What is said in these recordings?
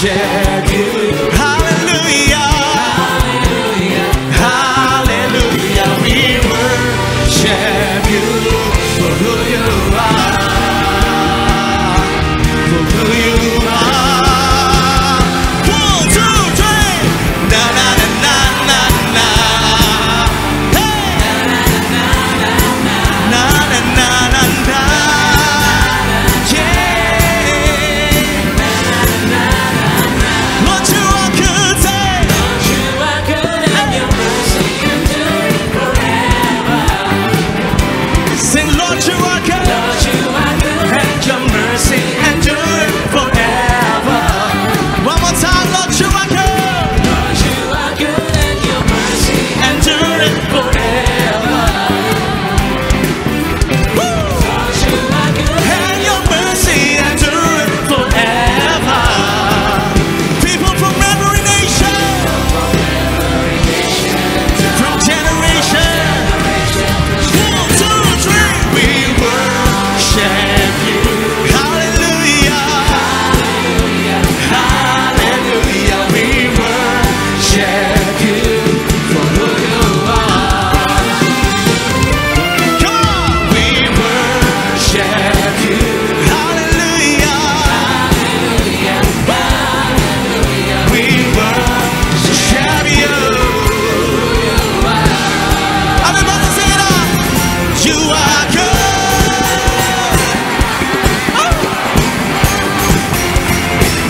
worship you. Hallelujah, hallelujah. We worship you for who you are, for who you are. 1, 2, 3. Na na na na na na. Hey. Na na na na na.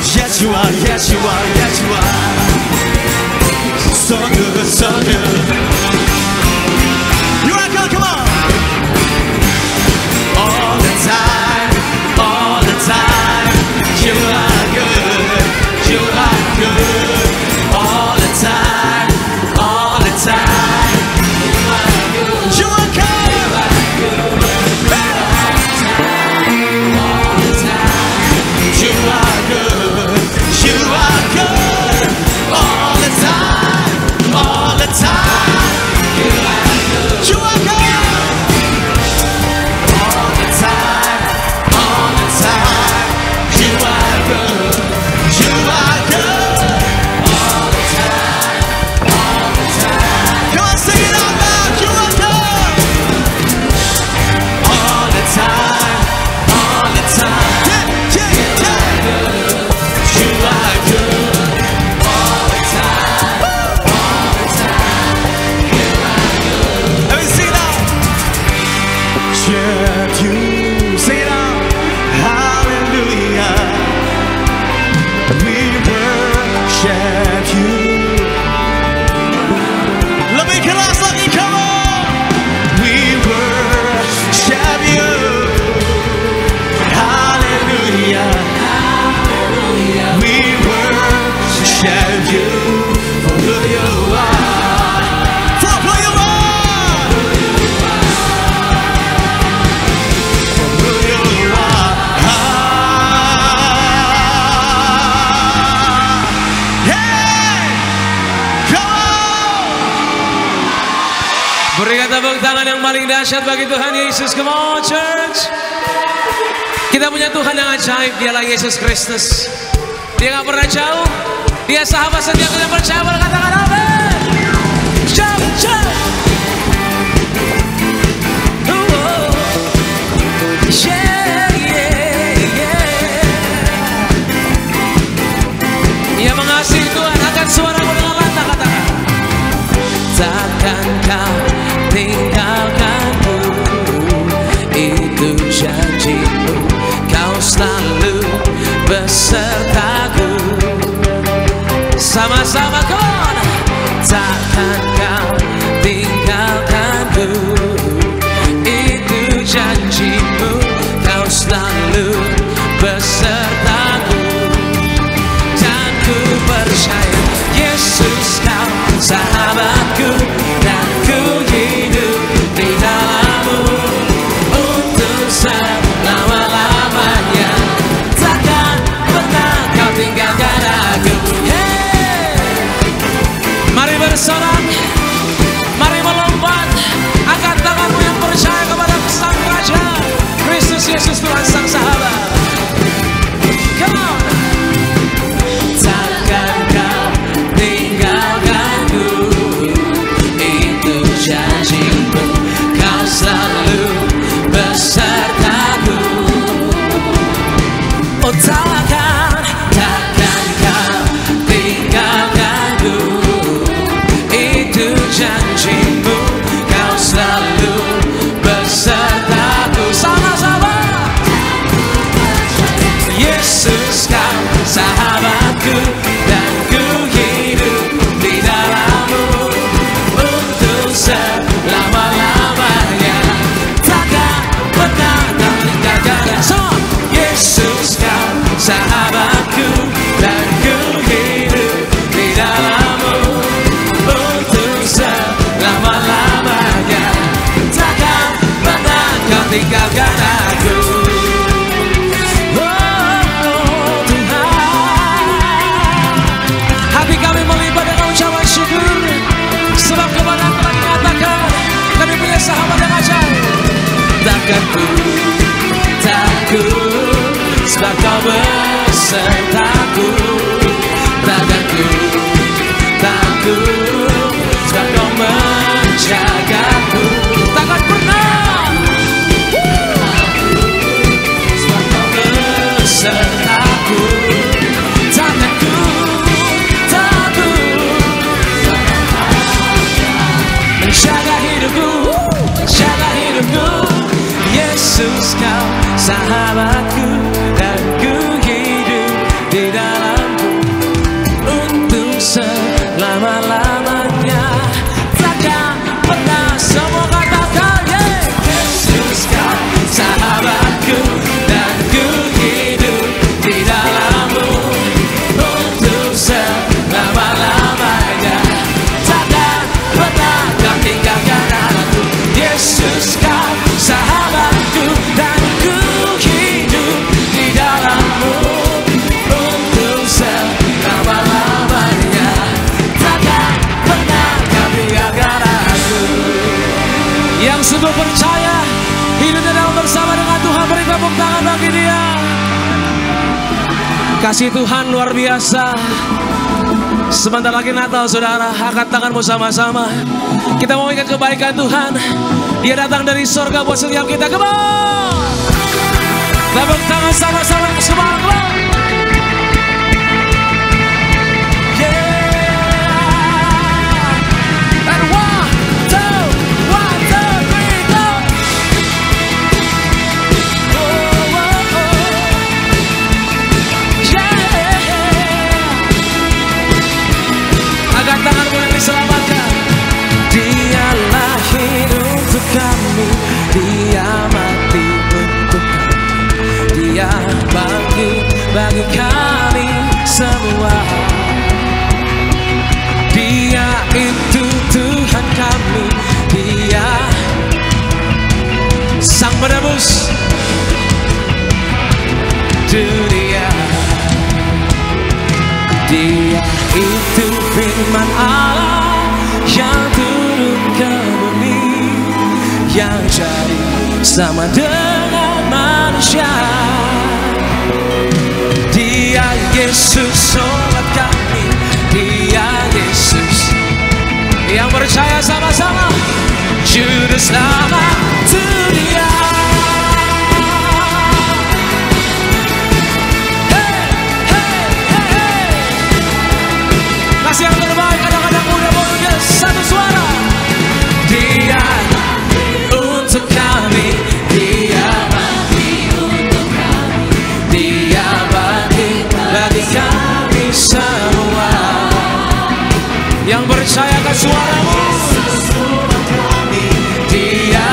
Yes, you are, yes, you are, yes, you are. So good, so good. You are good, come on. All the time, all the time. You are good, you are good. All the time, all the time. You are good, you are good. You are good, all the time. You are good. You are good all the time, all the time. You are good. You are good all the time, all the time. You are good. You are good all the time, all the time. Come on, sing it out loud. You are good all the time, all the time. Yeah, yeah, yeah. You are good all the time, all the time. You are good. Let me sing it out. Worship you. Sing it out. Hallelujah. We worship you. Let me kelas lagi, come on. We worship you. Hallelujah. We worship you for who you are, for who you are, for who you are. Hey, come on. Berikan tepuk tangan yang paling dahsyat bagi Tuhan Yesus. Come on, church. Kita punya Tuhan yang ajaib. Dialah Yesus Kristus. Dia gak pernah jauh. Dia sahabat setia, kita percaya. Katakan amin. Jump, jump. Yeah, yeah, yeah. Ia mengasihi Tuhan. Angkat suaramu dengan lantang, katakan. Takkan kau tinggalkanku, itu janjimu. Kau selalu besertaku. Sama-sama kon. takkan kau tinggalkanku. Itu janjimu, kau selalu besertaku. Sama-sama. Yesus kau sahabatku, dan ku hidup di dalammu untuk selama-lamanya. Takkan pernah kau tinggalkan. So, Yesus kau sahabatku, dan ku hidup di dalammu untuk selama-lamanya. Takkan pernah kau tinggalkan aku. Sebab kepada telah dikatakan, kami punya sahabat yang ajaib. Takkan ku takut, sebab kau besertaku. Takkan ku takut, sebab kau menjagaku. Takkan pernah, sebab kau besertaku. Takkan ku jaga hidupku, jaga hidupku. Yesus kau sahabatku, dan ku hidup di dalammu untuk selama-lamanya. Takkan pernah, semua katakan, yeah. Yesus kau sahabatku, dan ku hidup di dalammu untuk selama-lamanya. Takkan pernah kau tinggalkan aku. Yesus kau sahabatku, dan ku hidup di dalammu untuk selama-lamanya. Takkan pernah kau tinggalkan aku. Yang sungguh percaya hidupnya dalam bersama dengan Tuhan, beri tepuk tangan bagi dia. Kasih Tuhan luar biasa. Sebentar lagi Natal, saudara. Angkat tanganmu sama-sama. Kita mau ingat kebaikan Tuhan. Dia datang dari surga buat setiap kita. Come on, tepuk tangan sama-sama semua. Come on. Yeah. And 1, 2, 3, go. Oh, oh, oh. Yeah. Angkat tanganmu yang diselamatkan. Dialah hidup untuk kami, dia mati untuk kami, dia bangkit bagi kami semua. Dia itu Tuhan kami, dia sang penebus dunia. Dia itu firman Allah yang turun ke bumi, yang jadi sama dengan manusia. Dia Yesus sobat kami, dia Yesus. Yang percaya sama-sama, juru selamat dunia. Kasih yang terbaik, kadang-kadang mudah mudah satu suara. Dia untuk kami, dia mati untuk kami, dia bangkit bagi kami semua. Yang percayakan suaramu, dia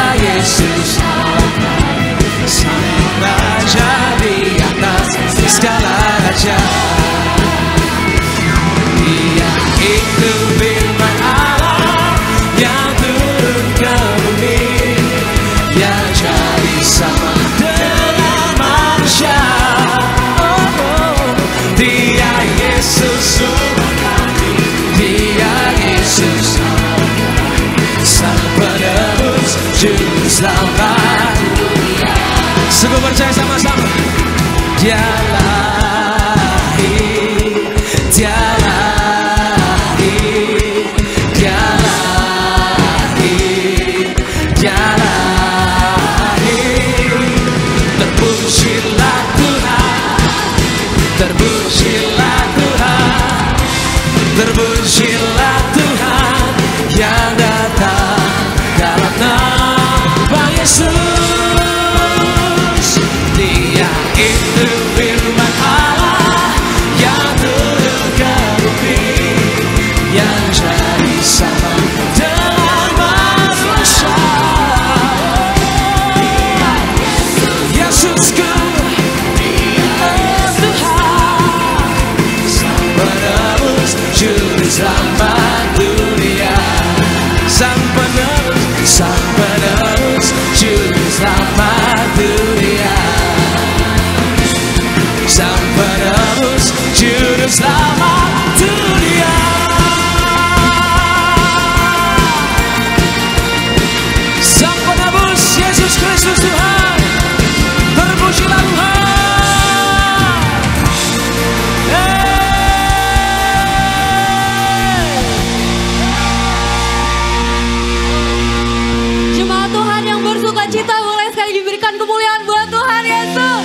Terpujilah Tuhan, terpujilah Tuhan yang datang dalam nama Yesus. Dia itu firman Allah yang turun ke bumi, yang jadi sama dengan manusia. Yesusku, Juru selamat dunia, Sang penebus, Juru selamat dunia, Sang penebus, Juru selamat dunia. Sang penebus Yesus Kristus Tuhan, terpujilah Tuhan. Cita boleh sekali diberikan kemuliaan buat Tuhan Yesus.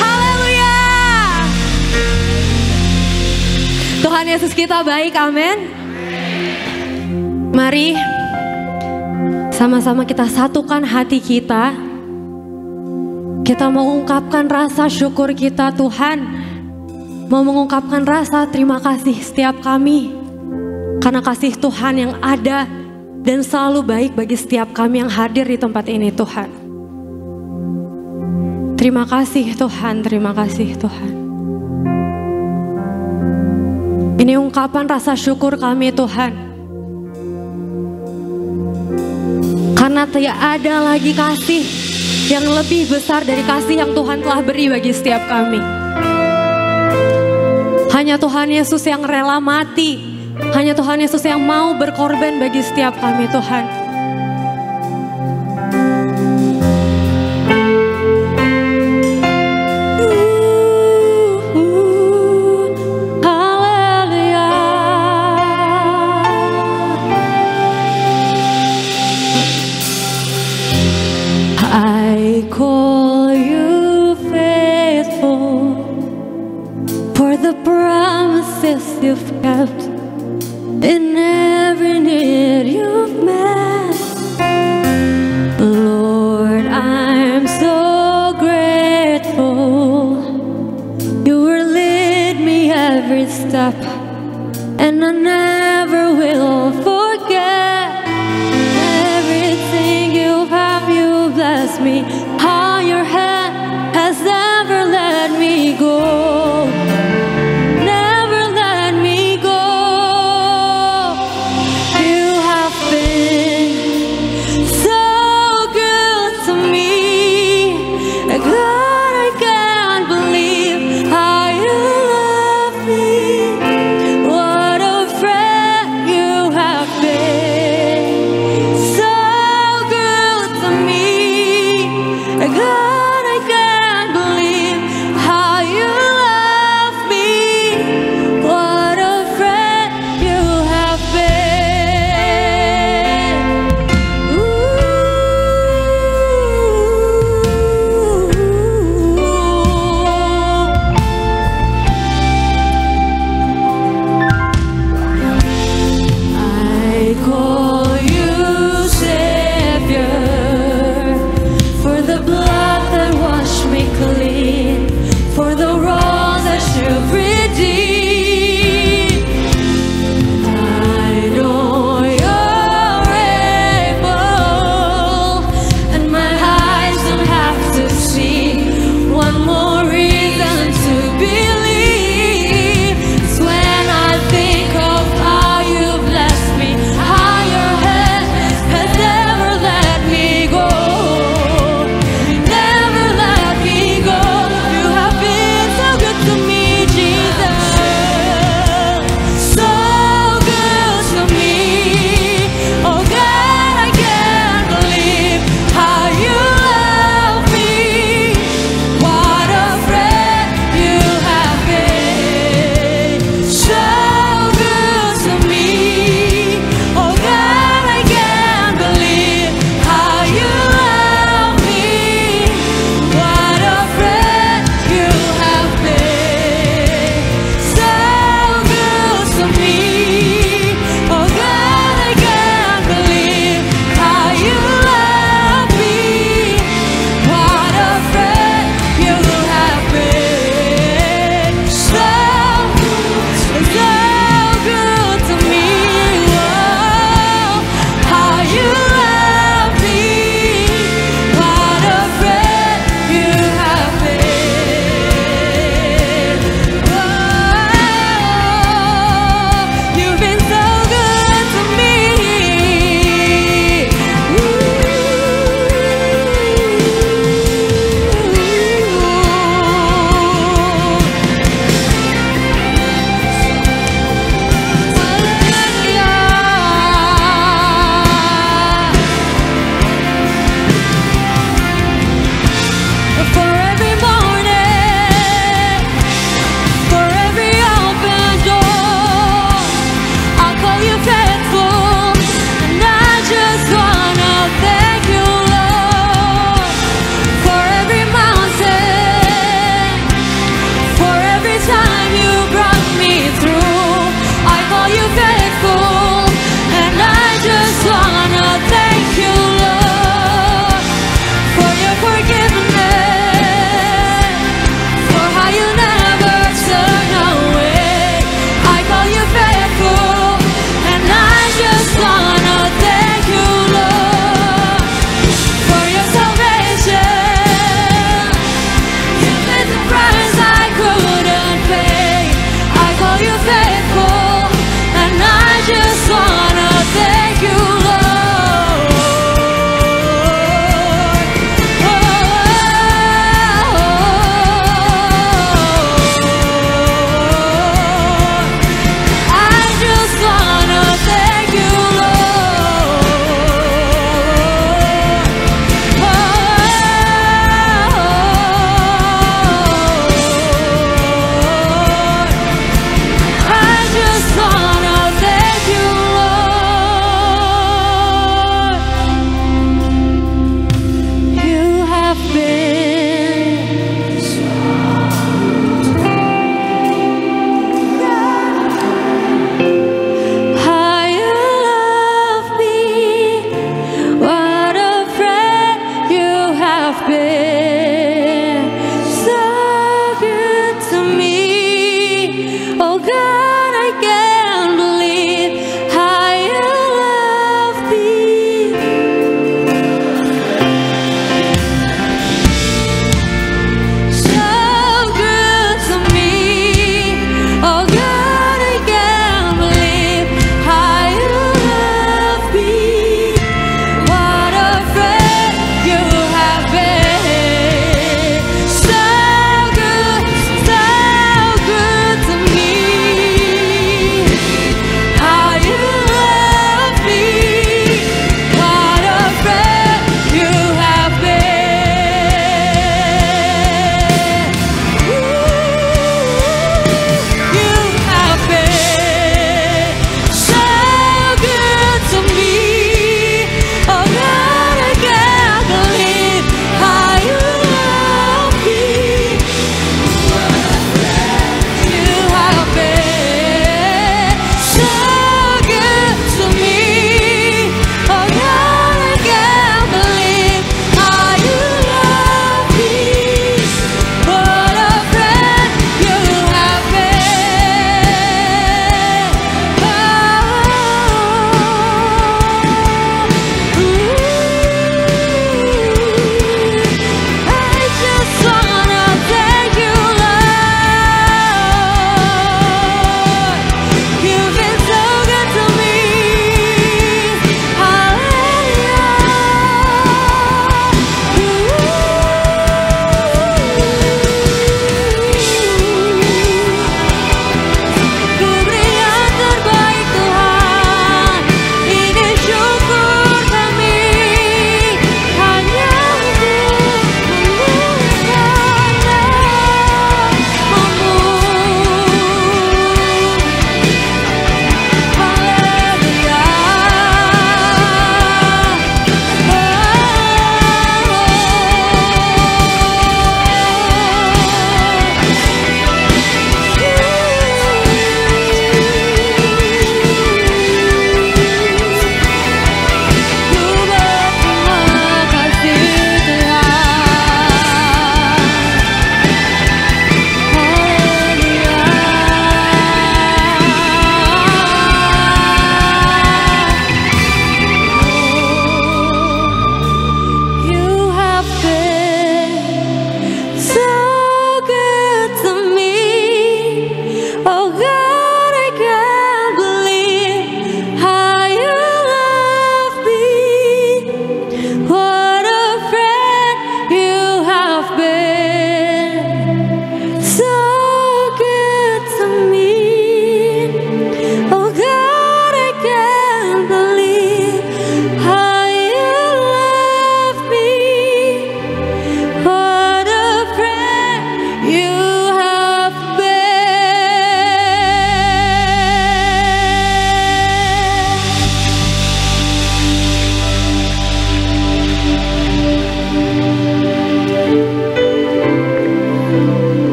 Haleluya. Tuhan Yesus kita baik, amin. Mari sama-sama kita satukan hati kita. Kita mau mengungkapkan rasa syukur kita, Tuhan. Mau mengungkapkan rasa terima kasih setiap kami. Karena kasih Tuhan yang ada dan selalu baik bagi setiap kami yang hadir di tempat ini, Tuhan. Terima kasih Tuhan, terima kasih Tuhan. Ini ungkapan rasa syukur kami, Tuhan. Karena tidak ada lagi kasih yang lebih besar dari kasih yang Tuhan telah beri bagi setiap kami. Hanya Tuhan Yesus yang rela mati. Hanya Tuhan Yesus yang mau berkorban bagi setiap kami, Tuhan. Haleluya. I call you faithful for the promises you've kept. In every need you've met, Lord, I'm so grateful. You will lead me every step, and I never will forget. Everything you have, you bless me. How your hand has never let me go. What a friend you have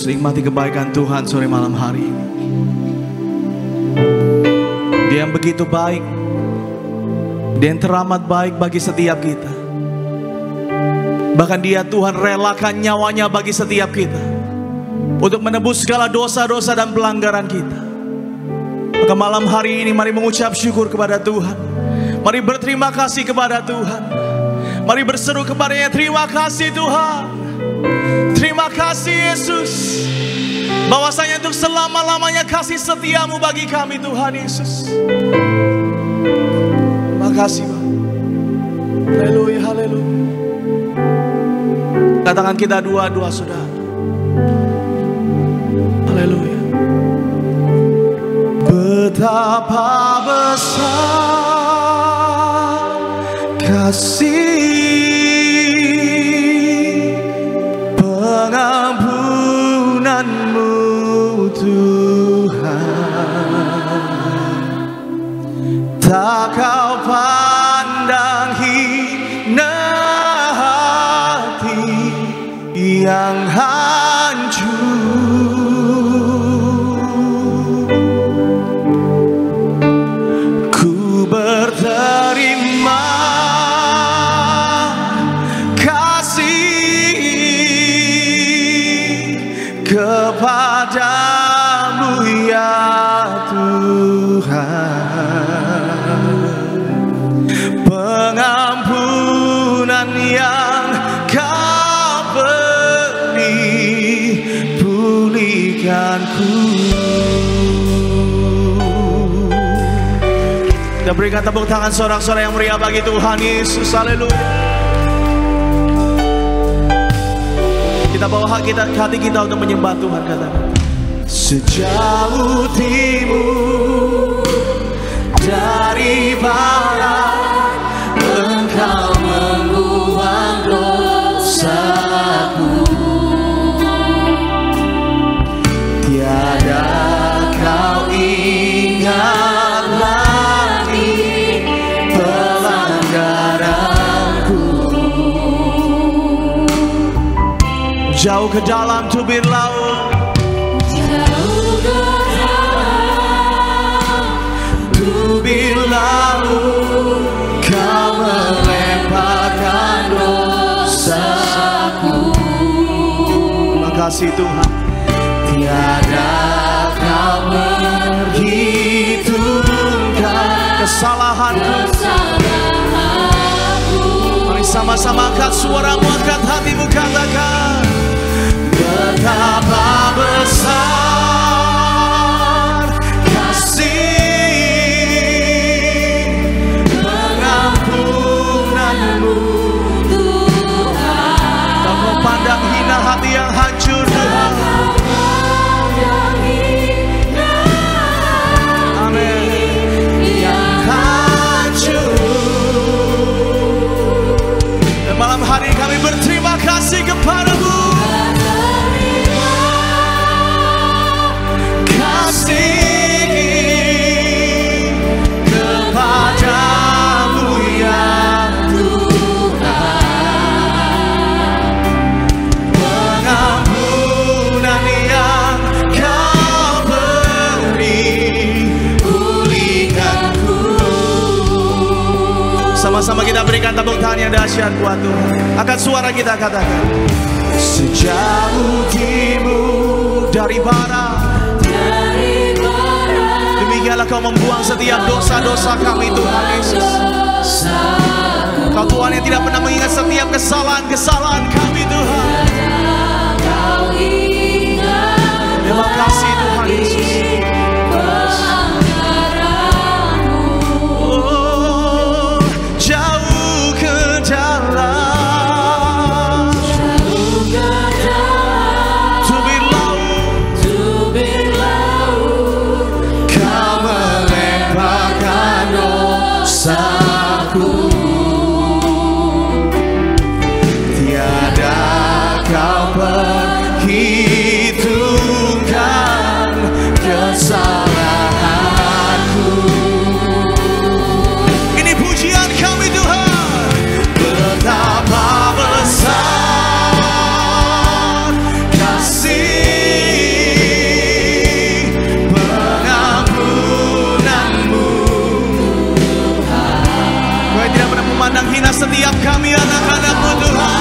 Terus nikmati kebaikan Tuhan sore malam hari ini. Dia yang begitu baik, Dia yang teramat baik bagi setiap kita. Bahkan Dia Tuhan relakan nyawanya bagi setiap kita untuk menebus segala dosa-dosa dan pelanggaran kita. Maka malam hari ini mari mengucap syukur kepada Tuhan. Mari berterima kasih kepada Tuhan. Mari berseru kepadanya, terima kasih Tuhan. Terima kasih Yesus. Bahwasanya untuk selama-lamanya kasih setiamu bagi kami Tuhan Yesus. Terima kasih Bang. Haleluya, haleluya. Katakan kita dua-dua saudara. Haleluya. Betapa besar kasih pengampunanmu Tuhan. Tak kau pandang hina hati yang hancur. Ku berterima kasih kepadamu ya Tuhan. Pengampunan yang kau beri, pulihkanku. Kita berikan tepuk tangan sorak-sorai yang meriah bagi Tuhan Yesus. Haleluya. Kita bawa hati kita untuk menyembah Tuhan. Katakan, sejauh timur dari barat, Engkau membuang dosaku. Tiada kau ingat lagi pelanggaranku. Jauh ke dalam tubir laut, tubir laut, kau melemparkan dosaku. Terima kasih Tuhan. Tiada kau menghitungkan kesalahanku. Mari sama-sama angkat suaramu, angkat hatimu, katakan, betapa besar kasih pengampunanmu Tuhan. Tak kau pandang hina hati yang hancur Tuhan. Amin. Yang hancur. Dan malam hari kami berterima kasih kepadamu. Kepadamu ya Tuhan. Pengampunan yang kau beri, pulihkanku. Sama-sama kita berikan tepuk tangan yang dahsyat buat Tuhan. Angkat suara kita, katakan, sejauh timur dari barat, demikianlah kau membuang setiap dosa-dosa kami Tuhan Yesus. Kau Tuhan yang tidak pernah mengingat setiap kesalahan-kesalahan kami Tuhan. Terima kasih Tuhan Yesus. Oh, jauh ke dalam, tubir laut, kau melemparkan dosaku. Tiada setiap kami anak-anak-Mu Tuhan.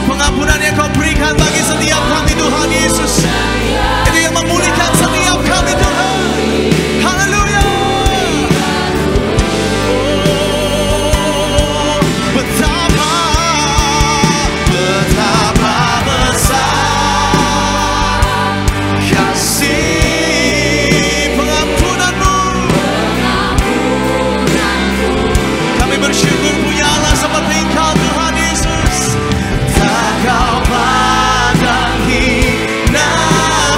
Pengampunan yang Kau berikan bagi setiap kami Tuhan Yesus, itu yang memulihkan setiap kami Tuhan. Haleluya. Oh, betapa besar kasih pengampunan-Mu. Kami bersyukur punya Allah seperti Engkau Tuhan Yesus. Kau pandang hina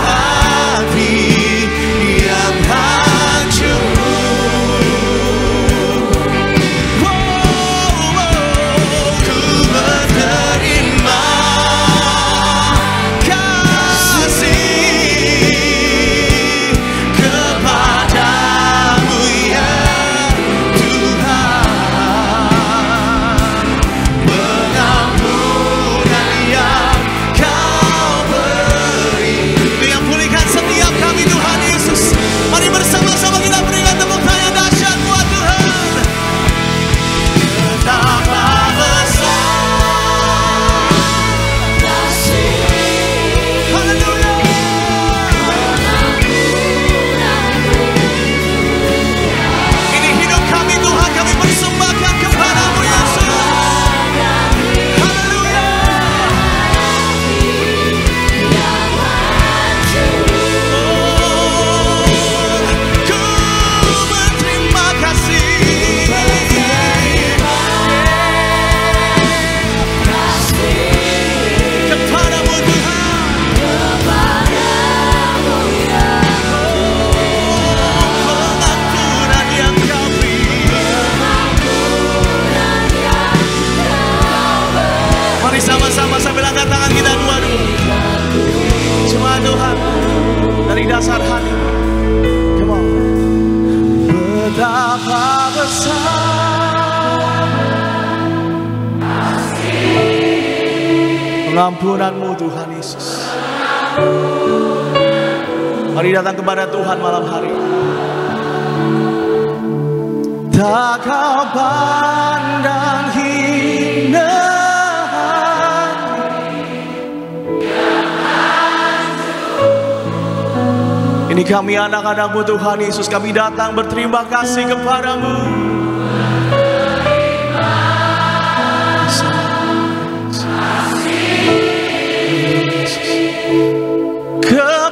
hati yang hancur. Ku menerima kasih kepadamu ya Tuhan. Pengampunan yang Kau beri, itu yang pulihkan setiap kami Tuhan Yesus. Mari bersama-sama kita berikan tepuk tangan yang dahsyat buat Tuhan. Betapa besar kasih. Haleluya. Ini hidup kami Tuhan, kami persembahkan kepadamu Yesus. Haleluya. Ku berterima kasih kepadamu Tuhan. Pengampunan yang Kau beri. Mari sama-sama sambil angkat tangan kita dua-dua. Cuma Tuhan dari dasar hati. Come on. Betapa besar pengampunan-Mu Tuhan Yesus. Mari datang kepada Tuhan malam hari. Tak Kau pandang hina hati. Ini kami anak-anak-Mu Tuhan Yesus, kami datang berterima kasih kepadamu.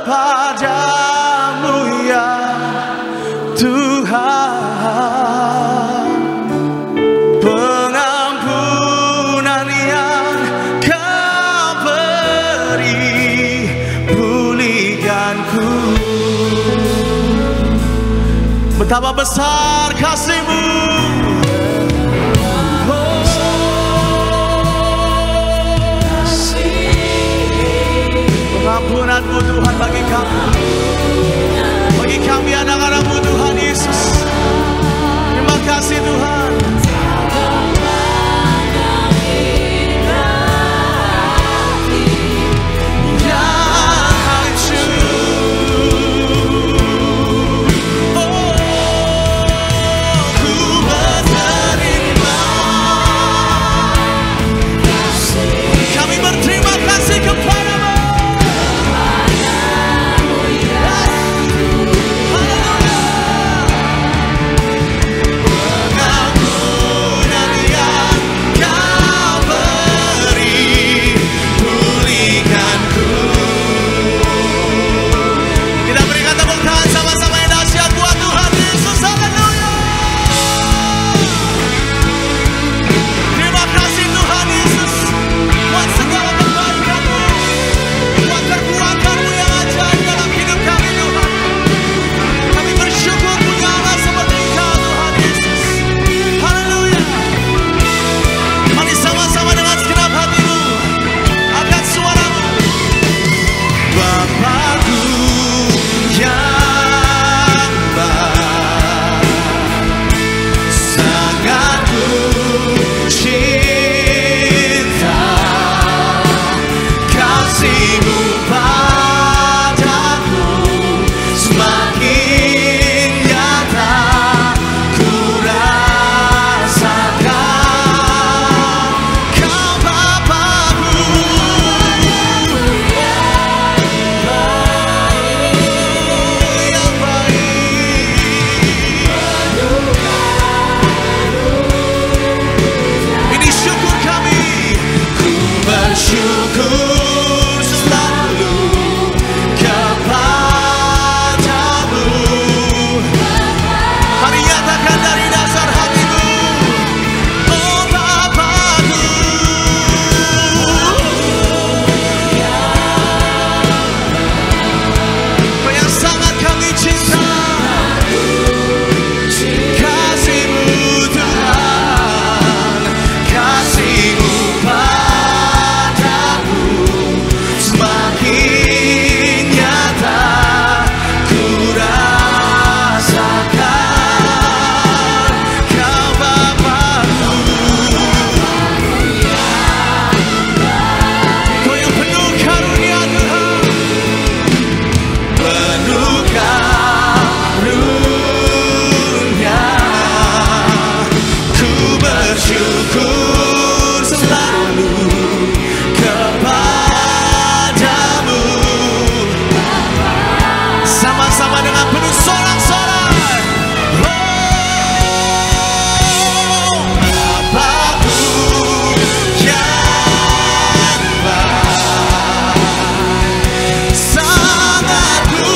Kepadamu ya Tuhan, pengampunan yang Kau beri, pulihkanku. Betapa besar kasih-Mu. Pengampunan-Mu Tuhan bagi kami anak-anak-Mu Tuhan Yesus. Terima kasih Tuhan. Kami berterima kasih kepada-Mu. Haleluya. sangat ku cinta, kasih-Mu padaku semakin nyata ku rasakan. Kau Bapa-Ku yang baik. Ini syukur kami, ku bersyukur selalu kepadamu. Mari nyatakan dari dasar hatimu, oh Bapa-Ku. Kau yang sangat kami cinta, kasih-Mu Tuhan, kasih-Mu padaku semakin nyata ku rasakan. Kau Bapa-Ku, Kau yang penuh karunia Tuhan, penuh karunia. Ku bersyukur selalu kepadamu. Sama-sama dengan penuh sorak-sorai. Oh, Bapa-Ku yang baik, sangat ku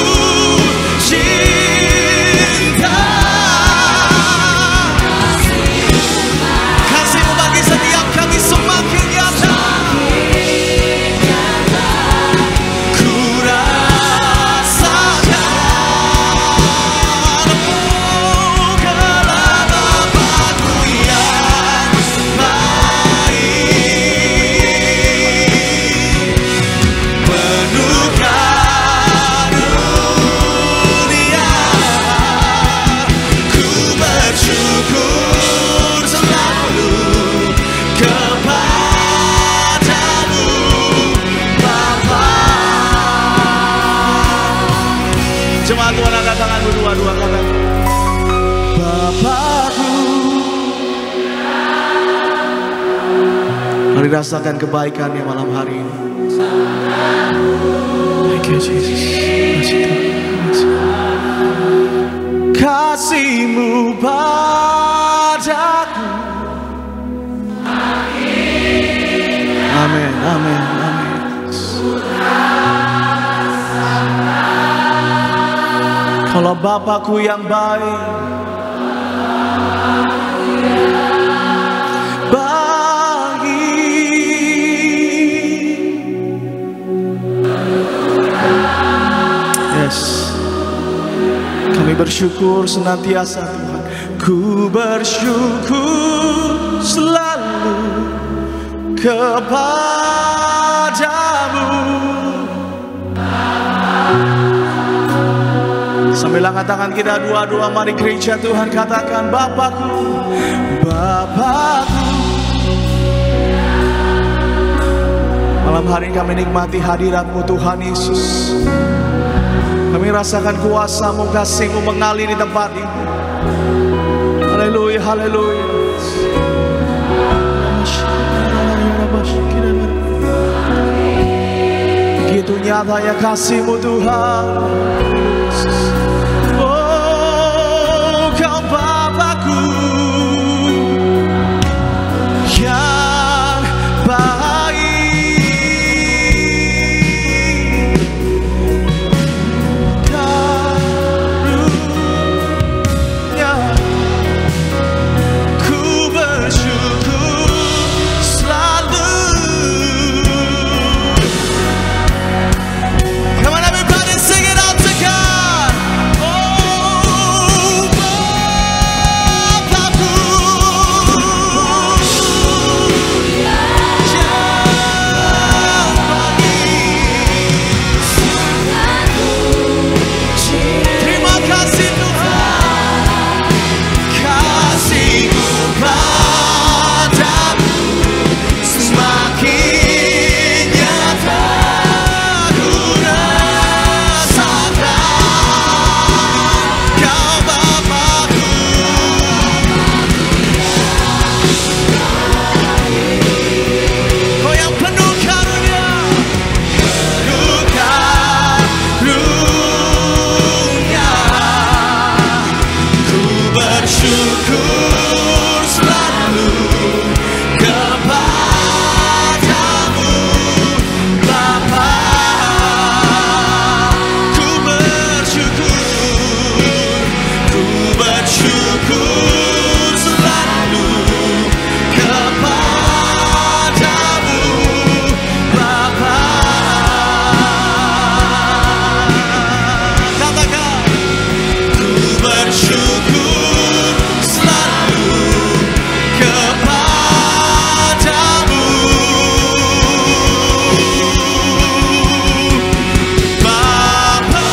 cinta. Kasih-Mu bagi setiap kami semakin nyata ku rasakan. Oh, karena Bapa-Ku yang baik, penuh karunia. Ku bersyukur selalu kepadamu, Bapa. Jemaat Tuhan, angkat tanganmu dua-dua, katakan Bapa-Ku. Mari rasakan kebaikannya malam hari ini. Thank you, Jesus. Kasih-Mu padaku. Amin, amin, amin. Kalau Bapa-Ku yang baik, yes, kami bersyukur senantiasa Tuhan. Ku bersyukur selalu kepadamu. Sambil angkat tangan kita dua-dua, mari gereja Tuhan katakan Bapa-Ku, Bapa-Ku. Malam hari ini kami nikmati hadirat-Mu Tuhan Yesus. Kami rasakan kuasa-Mu, kasih-Mu mengalir di tempat ini. Haleluya, haleluya. Begitu nyatanya kasih-Mu Tuhan. Oh, Kau Bapa-Ku yang baik, karunia. Ku bersyukur selalu. Come on everybody, sing it out together. bersyukur selalu kepadamu Bapa. Ku bersyukur selalu kepadamu Bapa. Katakan, ku bersyukur selalu kepadamu Bapa.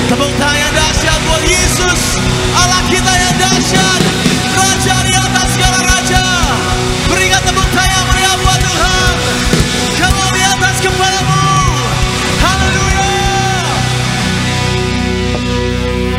Tepuk tangan yang dahsyat buat Yesus, Allah kita yang dahsyat, Raja di atas segala raja. Berikan tepuk tangan yang meriah buat Tuhan. Kamu di atas kepalamu. Haleluya.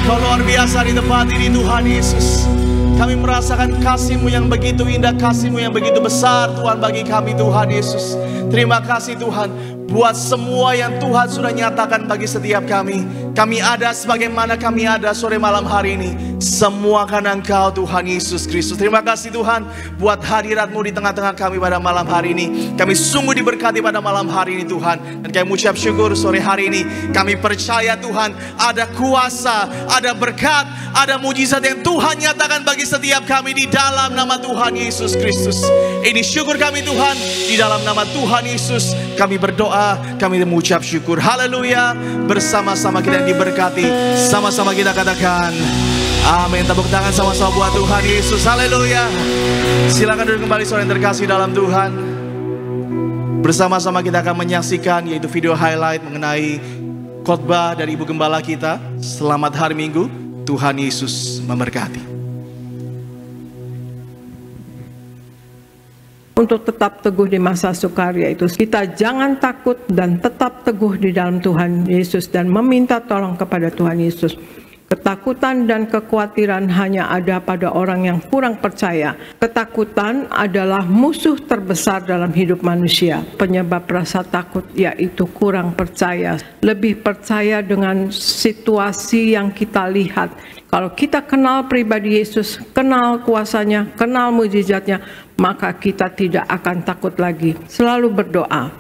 Kau luar biasa di tempat ini Tuhan Yesus. Kami merasakan kasih-Mu yang begitu indah, kasih-Mu yang begitu besar Tuhan bagi kami Tuhan Yesus. Terima kasih Tuhan buat semua yang Tuhan sudah nyatakan bagi setiap kami. Kami ada sebagaimana kami ada sore malam hari ini, semua karena Engkau Tuhan Yesus Kristus. Terima kasih Tuhan buat hadirat-Mu di tengah-tengah kami pada malam hari ini. Kami sungguh diberkati pada malam hari ini Tuhan. Dan kami mengucap syukur sore hari ini. Kami percaya Tuhan ada kuasa, ada berkat, ada mujizat yang Tuhan nyatakan bagi setiap kami di dalam nama Tuhan Yesus Kristus. Ini syukur kami Tuhan, di dalam nama Tuhan Yesus kami berdoa, kami mengucap syukur. Haleluya. Bersama-sama kita yang diberkati, sama-sama kita katakan amin. Tepuk tangan sama-sama buat Tuhan Yesus. Haleluya. Silakan duduk kembali saudara yang terkasih dalam Tuhan. Bersama-sama kita akan menyaksikan yaitu video highlight mengenai khotbah dari Ibu Gembala kita. Selamat hari Minggu. Tuhan Yesus memberkati. Untuk tetap teguh di masa sukar, yaitu kita jangan takut dan tetap teguh di dalam Tuhan Yesus dan meminta tolong kepada Tuhan Yesus. Ketakutan dan kekhawatiran hanya ada pada orang yang kurang percaya. Ketakutan adalah musuh terbesar dalam hidup manusia. Penyebab rasa takut yaitu kurang percaya. Lebih percaya dengan situasi yang kita lihat. Kalau kita kenal pribadi Yesus, kenal kuasanya, kenal mujizatnya, maka kita tidak akan takut lagi. Selalu berdoa.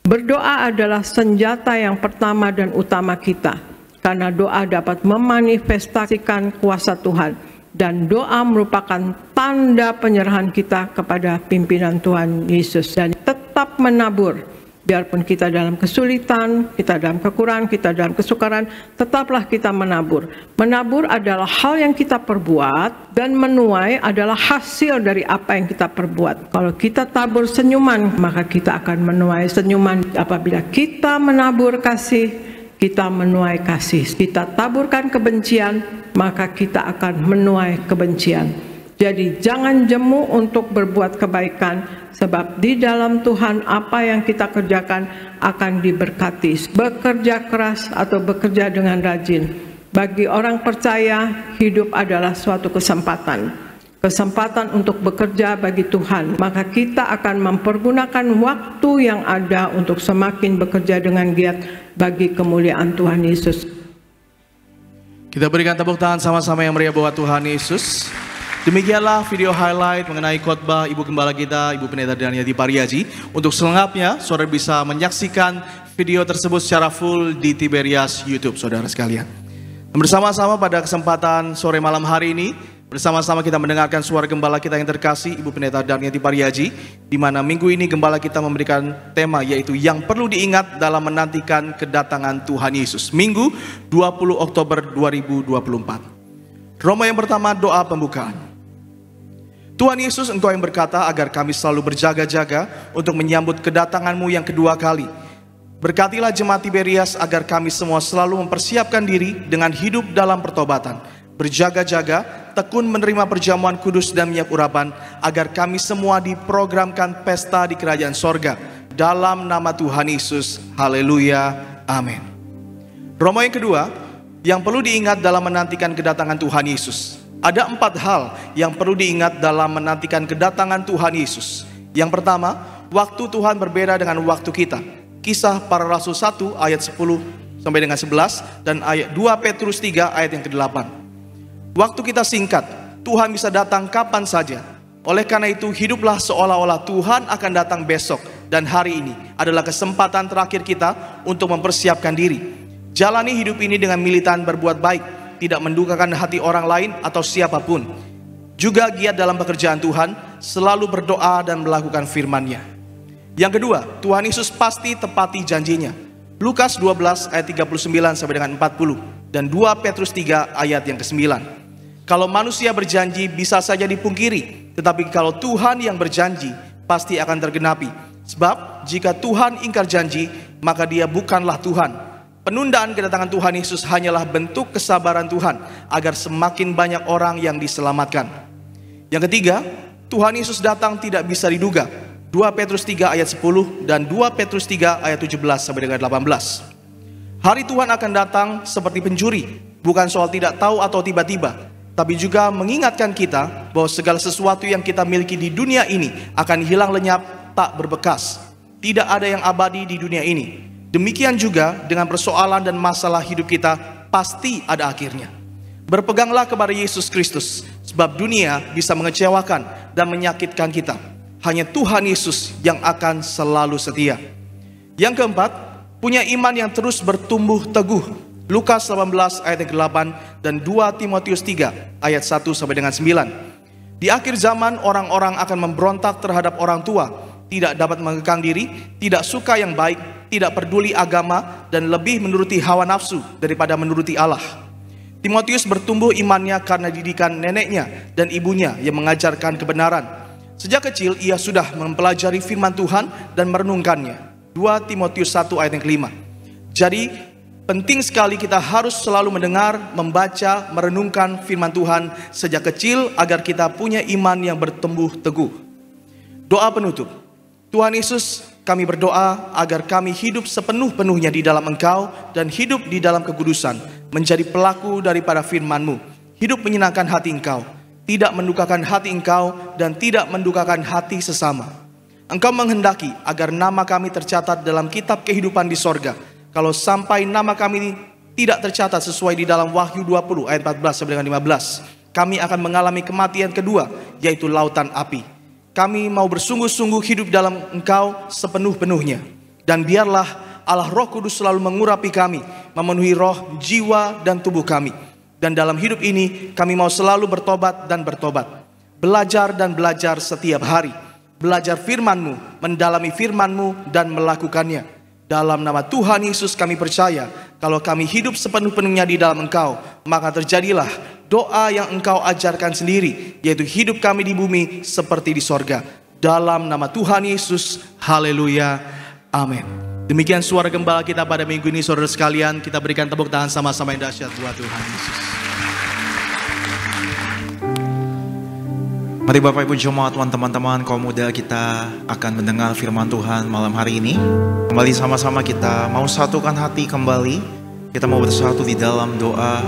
Berdoa adalah senjata yang pertama dan utama kita. Karena doa dapat memanifestasikan kuasa Tuhan. Dan doa merupakan tanda penyerahan kita kepada pimpinan Tuhan Yesus. Dan tetap menabur. Biarpun kita dalam kesulitan, kita dalam kekurangan, kita dalam kesukaran, tetaplah kita menabur. Menabur adalah hal yang kita perbuat, dan menuai adalah hasil dari apa yang kita perbuat. Kalau kita tabur senyuman, maka kita akan menuai senyuman. Apabila kita menabur kasih, kita menuai kasih. Kita taburkan kebencian, maka kita akan menuai kebencian. Jadi jangan jemu untuk berbuat kebaikan, sebab di dalam Tuhan apa yang kita kerjakan akan diberkati. Bekerja keras atau bekerja dengan rajin. Bagi orang percaya, hidup adalah suatu kesempatan. Kesempatan untuk bekerja bagi Tuhan. Maka kita akan mempergunakan waktu yang ada untuk semakin bekerja dengan giat bagi kemuliaan Tuhan Yesus. Kita berikan tepuk tangan sama-sama yang meriah buat Tuhan Yesus. Demikianlah video highlight mengenai khotbah Ibu Gembala kita, Ibu Pendeta Daniati Pariaji. Untuk selengkapnya, saudara bisa menyaksikan video tersebut secara full di Tiberias YouTube, saudara sekalian. Bersama-sama pada kesempatan sore malam hari ini, bersama-sama kita mendengarkan suara Gembala kita yang terkasih, Ibu Pendeta Daniati Pariaji, di mana minggu ini Gembala kita memberikan tema yaitu yang perlu diingat dalam menantikan kedatangan Tuhan Yesus. Minggu 20 Oktober 2024. Roma yang pertama, doa pembukaan. Tuhan Yesus, Engkau yang berkata agar kami selalu berjaga-jaga untuk menyambut kedatangan-Mu yang kedua kali. Berkatilah jemaat Tiberias agar kami semua selalu mempersiapkan diri dengan hidup dalam pertobatan. Berjaga-jaga, tekun menerima perjamuan kudus dan minyak urapan, agar kami semua diprogramkan pesta di kerajaan sorga. Dalam nama Tuhan Yesus, haleluya, amin. Roma yang kedua, yang perlu diingat dalam menantikan kedatangan Tuhan Yesus. Ada 4 hal yang perlu diingat dalam menantikan kedatangan Tuhan Yesus. Yang pertama, waktu Tuhan berbeda dengan waktu kita. Kisah Para Rasul 1 ayat 10 sampai dengan 11 dan ayat 2 Petrus 3 ayat yang ke-8. Waktu kita singkat, Tuhan bisa datang kapan saja. Oleh karena itu, hiduplah seolah-olah Tuhan akan datang besok, dan hari ini adalah kesempatan terakhir kita untuk mempersiapkan diri. Jalani hidup ini dengan militan berbuat baik, tidak mendukakan hati orang lain atau siapapun. Juga giat dalam pekerjaan Tuhan, selalu berdoa dan melakukan firman-Nya. Yang kedua, Tuhan Yesus pasti tepati janjinya. Lukas 12 ayat 39 sampai dengan 40 dan 2 Petrus 3 ayat yang ke-9. Kalau manusia berjanji bisa saja dipungkiri, tetapi kalau Tuhan yang berjanji pasti akan tergenapi. Sebab jika Tuhan ingkar janji, maka Dia bukanlah Tuhan. Penundaan kedatangan Tuhan Yesus hanyalah bentuk kesabaran Tuhan agar semakin banyak orang yang diselamatkan. Yang ketiga, Tuhan Yesus datang tidak bisa diduga. 2 Petrus 3 ayat 10 dan 2 Petrus 3 ayat 17 sampai dengan 18. Hari Tuhan akan datang seperti pencuri, bukan soal tidak tahu atau tiba-tiba, tapi juga mengingatkan kita bahwa segala sesuatu yang kita miliki di dunia ini akan hilang lenyap, tak berbekas. Tidak ada yang abadi di dunia ini. Demikian juga dengan persoalan dan masalah hidup kita pasti ada akhirnya. Berpeganglah kepada Yesus Kristus, sebab dunia bisa mengecewakan dan menyakitkan kita. Hanya Tuhan Yesus yang akan selalu setia. Yang keempat, punya iman yang terus bertumbuh teguh. Lukas 18 ayat yang ke-8 dan 2 Timotius 3 ayat 1 sampai dengan 9. Di akhir zaman orang-orang akan memberontak terhadap orang tua, tidak dapat mengekang diri, tidak suka yang baik, tidak peduli agama, dan lebih menuruti hawa nafsu daripada menuruti Allah. Timotius bertumbuh imannya karena didikan neneknya dan ibunya yang mengajarkan kebenaran. Sejak kecil ia sudah mempelajari firman Tuhan dan merenungkannya. 2 Timotius 1 ayat yang ke-5. Jadi penting sekali kita harus selalu mendengar, membaca, merenungkan firman Tuhan sejak kecil agar kita punya iman yang bertumbuh teguh. Doa penutup. Tuhan Yesus, kami berdoa agar kami hidup sepenuh-penuhnya di dalam Engkau dan hidup di dalam kekudusan, menjadi pelaku daripada firman-Mu, hidup menyenangkan hati Engkau, tidak mendukakan hati Engkau dan tidak mendukakan hati sesama. Engkau menghendaki agar nama kami tercatat dalam kitab kehidupan di sorga. Kalau sampai nama kami tidak tercatat sesuai di dalam Wahyu 20 ayat 14 sampai dengan 15, kami akan mengalami kematian kedua, yaitu lautan api. Kami mau bersungguh-sungguh hidup dalam Engkau sepenuh-penuhnya. Dan biarlah Allah Roh Kudus selalu mengurapi kami, memenuhi roh, jiwa, dan tubuh kami. Dan dalam hidup ini kami mau selalu bertobat dan bertobat. Belajar dan belajar setiap hari. Belajar firman-Mu, mendalami firman-Mu, dan melakukannya. Dalam nama Tuhan Yesus kami percaya, kalau kami hidup sepenuh-penuhnya di dalam Engkau, maka terjadilah doa yang Engkau ajarkan sendiri, yaitu hidup kami di bumi seperti di sorga. Dalam nama Tuhan Yesus, haleluya, amin. Demikian suara gembala kita pada minggu ini, saudara sekalian. Kita berikan tepuk tangan sama-sama yang dahsyat buat Tuhan Yesus. Mari Bapak Ibu Jemaat, teman-teman kaum muda, kita akan mendengar firman Tuhan malam hari ini. Kembali sama-sama kita mau satukan hati kembali. Kita mau bersatu di dalam doa.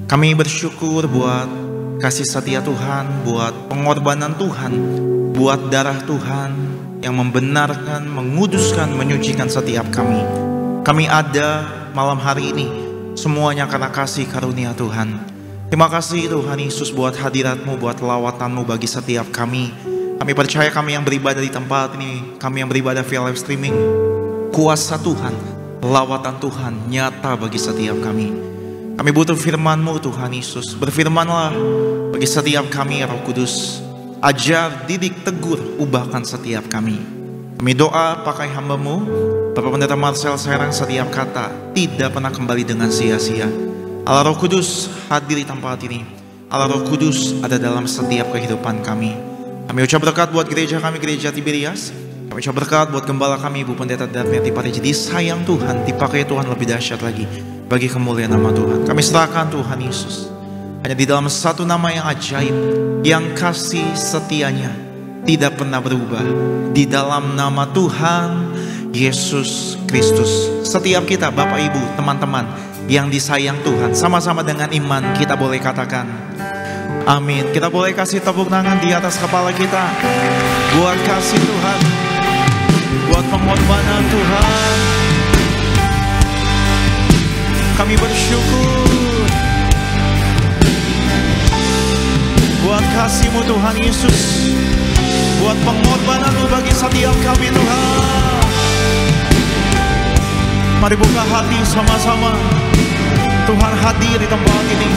Kami bersyukur buat kasih setia Tuhan, buat pengorbanan Tuhan, buat darah Tuhan yang membenarkan, menguduskan, menyucikan setiap kami. Kami ada malam hari ini semuanya karena kasih karunia Tuhan. Terima kasih Tuhan Yesus buat hadirat-Mu, buat lawatan-Mu bagi setiap kami. Kami percaya kami yang beribadah di tempat ini, kami yang beribadah via live streaming, kuasa Tuhan, lawatan Tuhan nyata bagi setiap kami. Kami butuh firman-Mu Tuhan Yesus. Berfirmanlah bagi setiap kami Roh Kudus. Ajar, didik, tegur, ubahkan setiap kami. Kami doa pakai hamba-Mu Bapak Pendeta Marcel Serang, setiap kata tidak pernah kembali dengan sia-sia. Allah Roh Kudus hadir di tempat ini. Allah Roh Kudus ada dalam setiap kehidupan kami. Kami ucap berkat buat gereja kami, Gereja Tiberias. Kami ucap berkat buat gembala kami, Ibu Pendeta Darmiati Pareja. Disayang Tuhan, dipakai Tuhan lebih dahsyat lagi bagi kemuliaan nama Tuhan. Kami serahkan Tuhan Yesus hanya di dalam satu nama yang ajaib, yang kasih setianya tidak pernah berubah. Di dalam nama Tuhan Yesus Kristus. Setiap kita, Bapak Ibu, teman-teman, yang disayang Tuhan. Sama-sama dengan iman kita boleh katakan amin. Kita boleh kasih tepuk tangan di atas kepala kita buat kasih Tuhan, buat pengorbanan Tuhan. Kami bersyukur buat kasih-Mu Tuhan Yesus, buat pengorbanan-Mu bagi setiap kami Tuhan. Mari buka hati sama-sama. Tuhan hadir di tempat ini.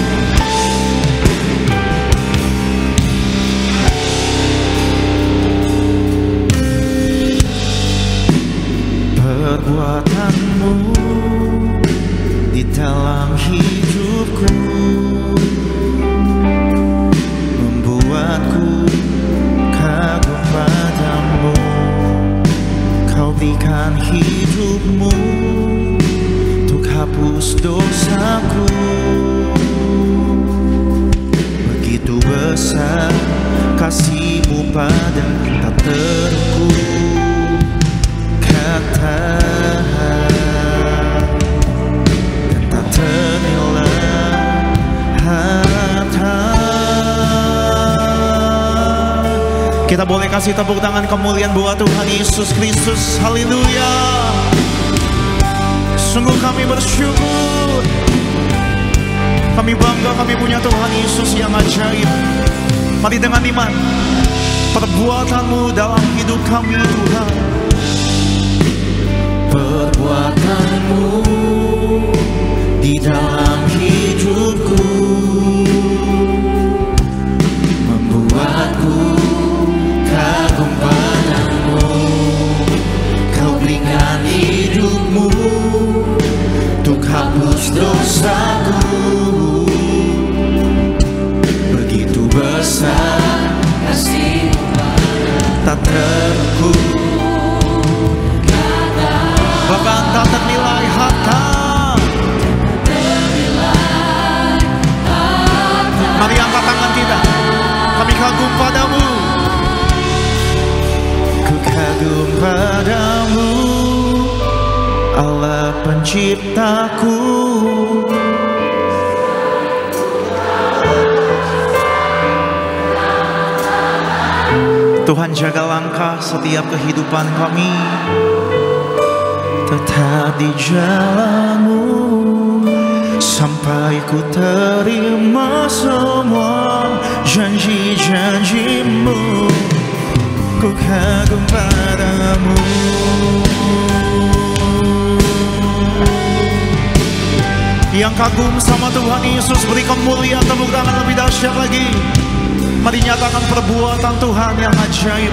Perbuatan-Mu di dalam hidupku membuatku kagum padamu. Kau berikan hidup-Mu untuk hapus dosaku. Begitu besar kasih-Mu pada tak terukur kata dan tak ternilai harta. Kita boleh kasih tepuk tangan kemuliaan buat Tuhan Yesus Kristus. Haleluya. Sungguh kami bersyukur, kami bangga kami punya Tuhan Yesus yang ajaib. Mari dengan iman, perbuatan-Mu dalam hidup kami Tuhan. Perbuatan-Mu di dalam hidupku membuatku kagum padamu. Kau berikan hidup-Mu untuk hapus dosaku. Begitu besar kasih-Mu tak terukur, bahkan tak ternilai harta. Mari angkat tangan kita, kami kagum padamu. Ku kagum padamu, Allah penciptaku. Tuhan jaga langkah setiap kehidupan kami, tetap di jalan-Mu sampai ku terima semua janji-janji-Mu. Ku kagum padamu. Yang kagum sama Tuhan Yesus, berikan mulia tepuk tangan lebih dahsyat lagi. Mari nyatakan perbuatan Tuhan yang ajaib.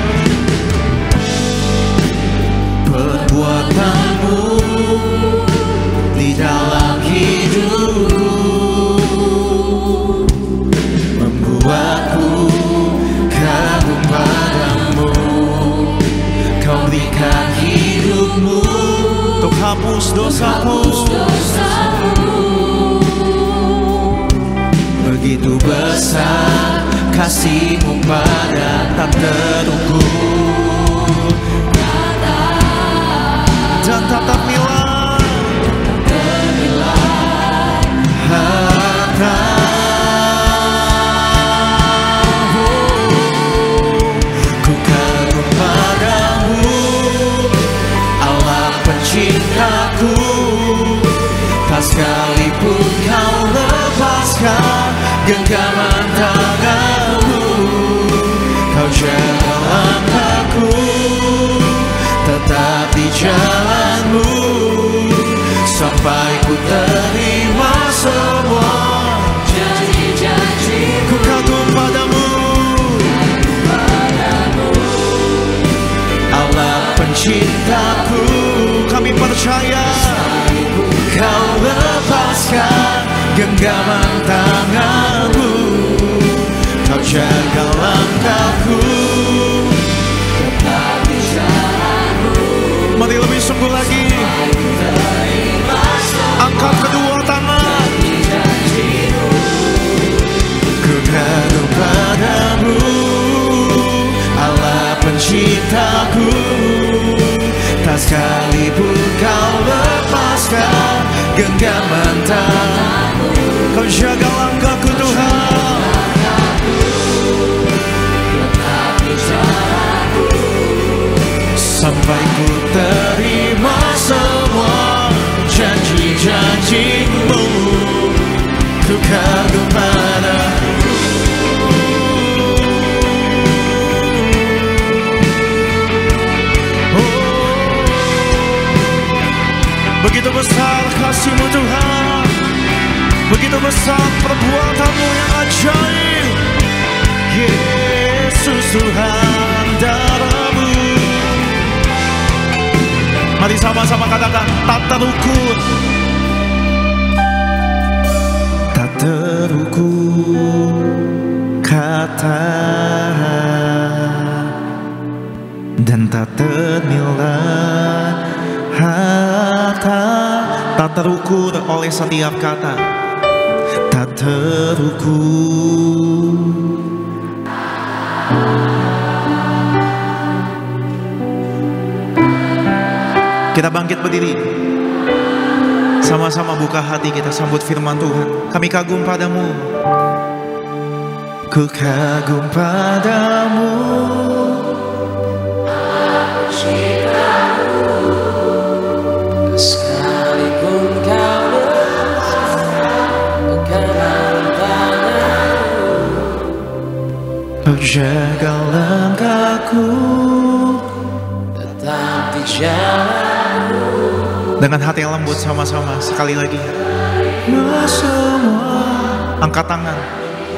Perbuatan-Mu di dalam hidupku membuatku kagum padamu. Kau berikan hidup-Mu untuk hapus dosaku. Begitu besar kasih-Mu pada tak terukur dan tak ternilai harta. Ku kagum padamu, Allah penciptaku. Tak sekalipun Kau lepaskan genggaman tangan-Mu. Kau jaga langkahku, tetap di jalan-Mu sampai ku terima semua janji-janji. Ku kagum padamu, Allah penciptaku. Kami percaya Kau lepaskan genggaman tangan-Mu. Kau jaga langkahku, tetap di jalan-Mu. Mari lebih sungguh lagi, angkat kedua tangan. Ku kagum padamu, Allah penciptaku. Tak sekalipun Kau lepaskan genggaman tanganmu. Kau jaga langkahku Tuhan, sampai ku terima semua janji-janji-Mu. Ku kagum padamu. Begitu besar kasih-Mu Tuhan, begitu besar perbuatan-Mu yang ajaib. Yesus Tuhan darah-Mu. Mari sama-sama katakan, tak terukur, tak terukur kata, dan tak ternilai harta. Tak terukur oleh setiap kata, tak terukur. Kita bangkit berdiri, sama-sama buka hati kita sambut firman Tuhan. Kami kagum padamu, ku kagum padamu. Sekalipun kau berjalan tanganmu, Kau jaga langkahku, tetap di jalanmu. dengan hati yang lembut sama-sama sekali lagi. Semua angkat tangan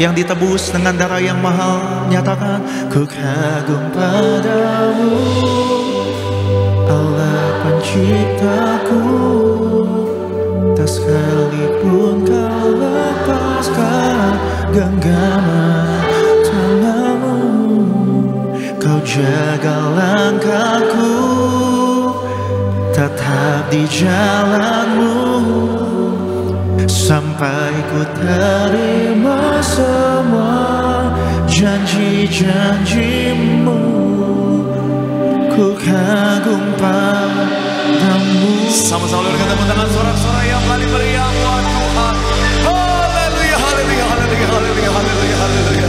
yang ditebus dengan darah yang mahal, nyatakan, ku kagum padamu, Allah penciptaku. Tak sekalipun kau lepaskan genggaman tanganmu. Kau jaga langkahku, tetap di jalanmu, sampai ku terima semua janji-janji-Mu. Ku kagum padamu. Sama-sama kita tepuk tangan sorak-sorai yang paling meriah buat Tuhan. Haleluya, haleluya, haleluya, haleluya, haleluya, haleluya.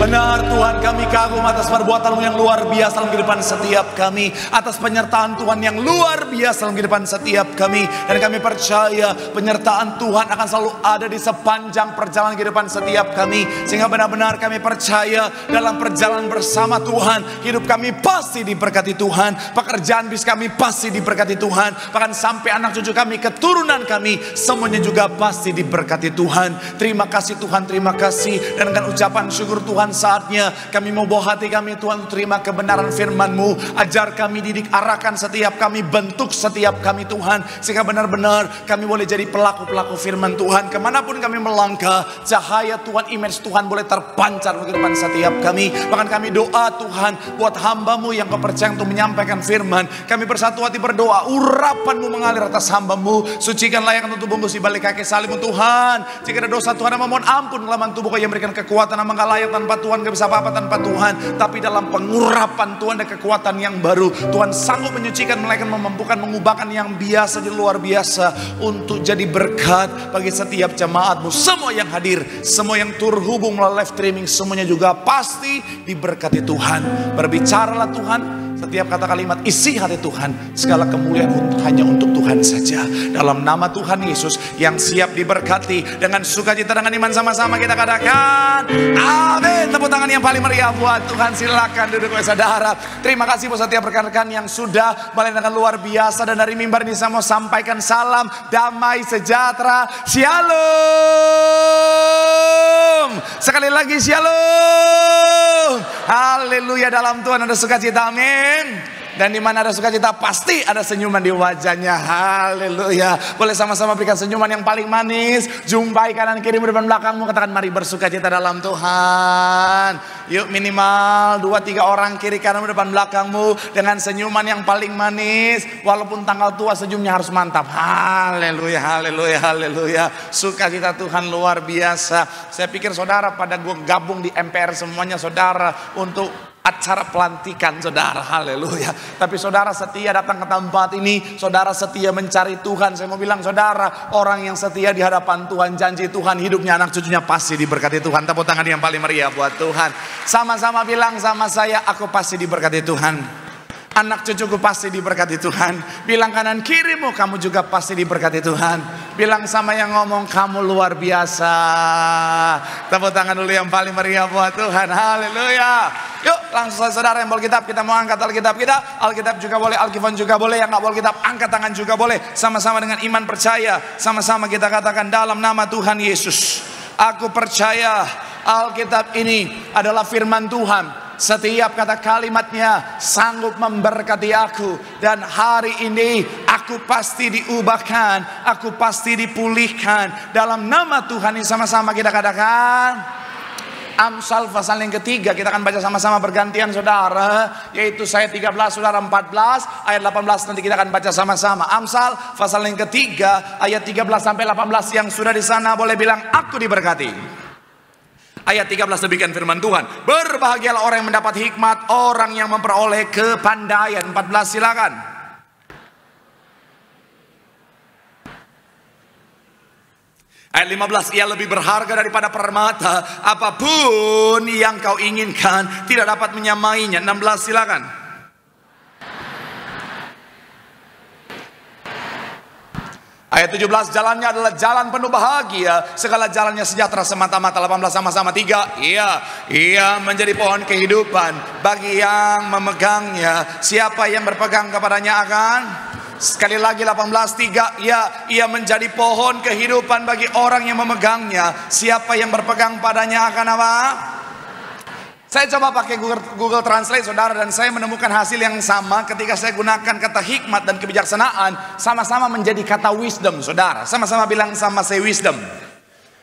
Benar Tuhan, kami kagum atas perbuatan-Mu yang luar biasa dalam kehidupan setiap kami, atas penyertaan Tuhan yang luar biasa dalam kehidupan setiap kami. Dan kami percaya penyertaan Tuhan akan selalu ada di sepanjang perjalanan kehidupan setiap kami. Sehingga benar-benar kami percaya dalam perjalanan bersama Tuhan, hidup kami pasti diberkati Tuhan, pekerjaan bisnis kami pasti diberkati Tuhan, bahkan sampai anak cucu kami, keturunan kami, semuanya juga pasti diberkati Tuhan. Terima kasih Tuhan, terima kasih. Dan dengan ucapan syukur Tuhan, saatnya kami mau bawa hati kami Tuhan, terima kebenaran firman-Mu. Ajar kami, didik, arahkan setiap kami, bentuk setiap kami Tuhan, sehingga benar-benar kami boleh jadi pelaku-pelaku firman Tuhan. Kemanapun kami melangkah, cahaya Tuhan, image Tuhan boleh terpancar di depan setiap kami. Bahkan kami doa Tuhan buat hamba-Mu yang kepercayaan untuk menyampaikan firman. Kami bersatu hati berdoa, urapan-Mu mengalir atas hamba-Mu. Sucikan layakan tubuh-Mu di balik kaki salib-Mu Tuhan. Jika ada dosa Tuhan, memohon ampun kelemahan tubuh yang memberikan kekuatan, nama Engkau layak tanpa Tuhan, gak bisa apa-apa tanpa Tuhan. Tapi dalam pengurapan Tuhan dan kekuatan yang baru, Tuhan sanggup menyucikan, melainkan memampukan, mengubahkan yang biasa jadi luar biasa, untuk jadi berkat bagi setiap jemaat-Mu. Semua yang hadir, semua yang terhubung melalui live streaming, semuanya juga pasti diberkati Tuhan. Berbicaralah Tuhan, setiap kata kalimat isi hati Tuhan, segala kemuliaan hanya untuk Tuhan saja. Dalam nama Tuhan Yesus yang siap diberkati, dengan sukacita, dengan iman, sama-sama kita katakan amin. Tepuk tangan yang paling meriah buat Tuhan. Silakan duduk saudara. Terima kasih buat setiap rekan-rekan yang sudah melayani dengan luar biasa. Dan dari mimbar ini saya mau sampaikan salam damai sejahtera, shalom. Sekali lagi shalom. Haleluya. Dalam Tuhan ada sukacita, amin. Dan di mana ada sukacita pasti ada senyuman di wajahnya. Haleluya. Boleh sama-sama berikan senyuman yang paling manis. Jumpai kanan kirimu, depan belakangmu, katakan mari bersukacita dalam Tuhan. Yuk, minimal 2-3 orang kiri kananmu, depan belakangmu, dengan senyuman yang paling manis. Walaupun tanggal tua, senyumnya harus mantap. Haleluya, haleluya, haleluya. Sukacita Tuhan luar biasa. Saya pikir saudara pada gabung di MPR semuanya saudara untuk acara pelantikan saudara, haleluya. Tapi saudara setia datang ke tempat ini, saudara setia mencari Tuhan. Saya mau bilang saudara, orang yang setia di hadapan Tuhan, janji Tuhan hidupnya anak cucunya pasti diberkati Tuhan. Tepuk tangan yang paling meriah buat Tuhan. Sama-sama bilang sama saya, aku pasti diberkati Tuhan. Anak cucuku pasti diberkati Tuhan. Bilang kanan kirimu, kamu juga pasti diberkati Tuhan. Bilang sama yang ngomong, kamu luar biasa. Tepuk tangan dulu yang paling meriah buat Tuhan. Haleluya. Yuk langsung saudara yang bawa kitab, kita mau angkat Alkitab kita. Alkitab juga boleh, Alkifon juga boleh. Yang gak bawa kitab, angkat tangan juga boleh. Sama-sama dengan iman percaya. Sama-sama kita katakan dalam nama Tuhan Yesus, aku percaya Alkitab ini adalah firman Tuhan. Setiap kata kalimatnya sanggup memberkati aku. Dan hari ini aku pasti diubahkan, aku pasti dipulihkan. Dalam nama Tuhan ini sama-sama kita katakan. Amsal pasal yang ketiga, kita akan baca sama-sama bergantian saudara. Yaitu saya 13, saudara 14, ayat 18 nanti kita akan baca sama-sama. Amsal pasal yang ketiga, ayat 13 sampai 18. Yang sudah di sana boleh bilang aku diberkati. Ayat 13 demikian firman Tuhan. Berbahagialah orang yang mendapat hikmat, orang yang memperoleh kepandaian. 14 silakan. Ayat 15, ia lebih berharga daripada permata, apapun yang kau inginkan tidak dapat menyamainya. 16 silakan. Ayat 17, jalannya adalah jalan penuh bahagia, segala jalannya sejahtera semata-mata. 18 sama-sama 3. Ia menjadi pohon kehidupan bagi yang memegangnya. Siapa yang berpegang kepadanya akan, sekali lagi 18 3. Ia menjadi pohon kehidupan bagi orang yang memegangnya. Siapa yang berpegang padanya akan apa? Saya coba pakai Google Translate saudara, dan saya menemukan hasil yang sama ketika saya gunakan kata hikmat dan kebijaksanaan. Sama-sama menjadi kata wisdom saudara. Sama-sama bilang sama saya wisdom.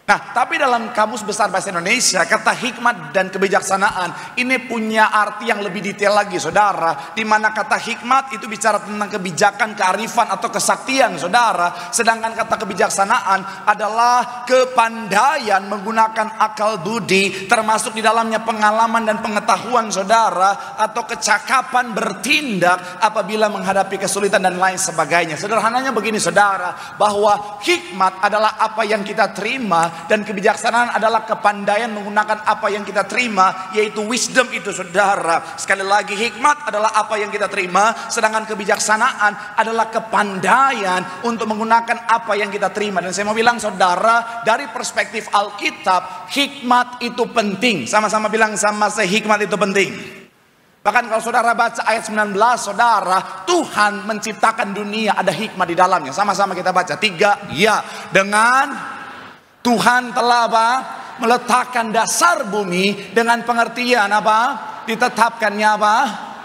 Nah, tapi dalam Kamus Besar Bahasa Indonesia, kata hikmat dan kebijaksanaan ini punya arti yang lebih detail lagi saudara. Di mana kata hikmat itu bicara tentang kebijakan, kearifan atau kesaktian saudara. Sedangkan kata kebijaksanaan adalah kepandaian menggunakan akal budi, termasuk di dalamnya pengalaman dan pengetahuan saudara, atau kecakapan bertindak apabila menghadapi kesulitan dan lain sebagainya. Sederhananya begini saudara, bahwa hikmat adalah apa yang kita terima, dan kebijaksanaan adalah kepandaian menggunakan apa yang kita terima, yaitu wisdom itu saudara. Sekali lagi, hikmat adalah apa yang kita terima, sedangkan kebijaksanaan adalah kepandaian untuk menggunakan apa yang kita terima. Dan saya mau bilang saudara, dari perspektif Alkitab, hikmat itu penting. Sama-sama bilang sama saya, hikmat itu penting. Bahkan kalau saudara baca ayat 19 saudara, Tuhan menciptakan dunia, ada hikmat di dalamnya. Sama-sama kita baca 3. Dengan Tuhan telah apa? Meletakkan dasar bumi dengan pengertian apa? Ditetapkannya apa?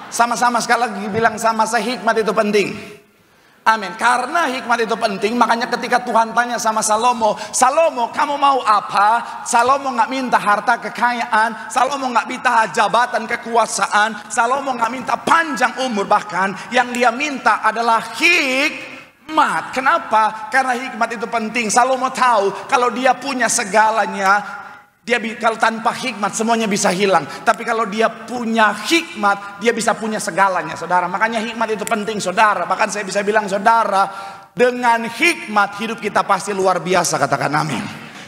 Sama-sama sekali lagi bilang sama saya, hikmat itu penting. Amin. Karena hikmat itu penting, makanya ketika Tuhan tanya sama Salomo, Salomo kamu mau apa? Salomo nggak minta harta kekayaan, Salomo nggak minta jabatan kekuasaan, Salomo nggak minta panjang umur, bahkan yang dia minta adalah hikmat. Kenapa? Karena hikmat itu penting. Salomo tahu kalau dia punya segalanya, kalau tanpa hikmat semuanya bisa hilang. Tapi kalau dia punya hikmat, dia bisa punya segalanya saudara. Makanya hikmat itu penting saudara. Bahkan saya bisa bilang saudara, dengan hikmat hidup kita pasti luar biasa. Katakan amin.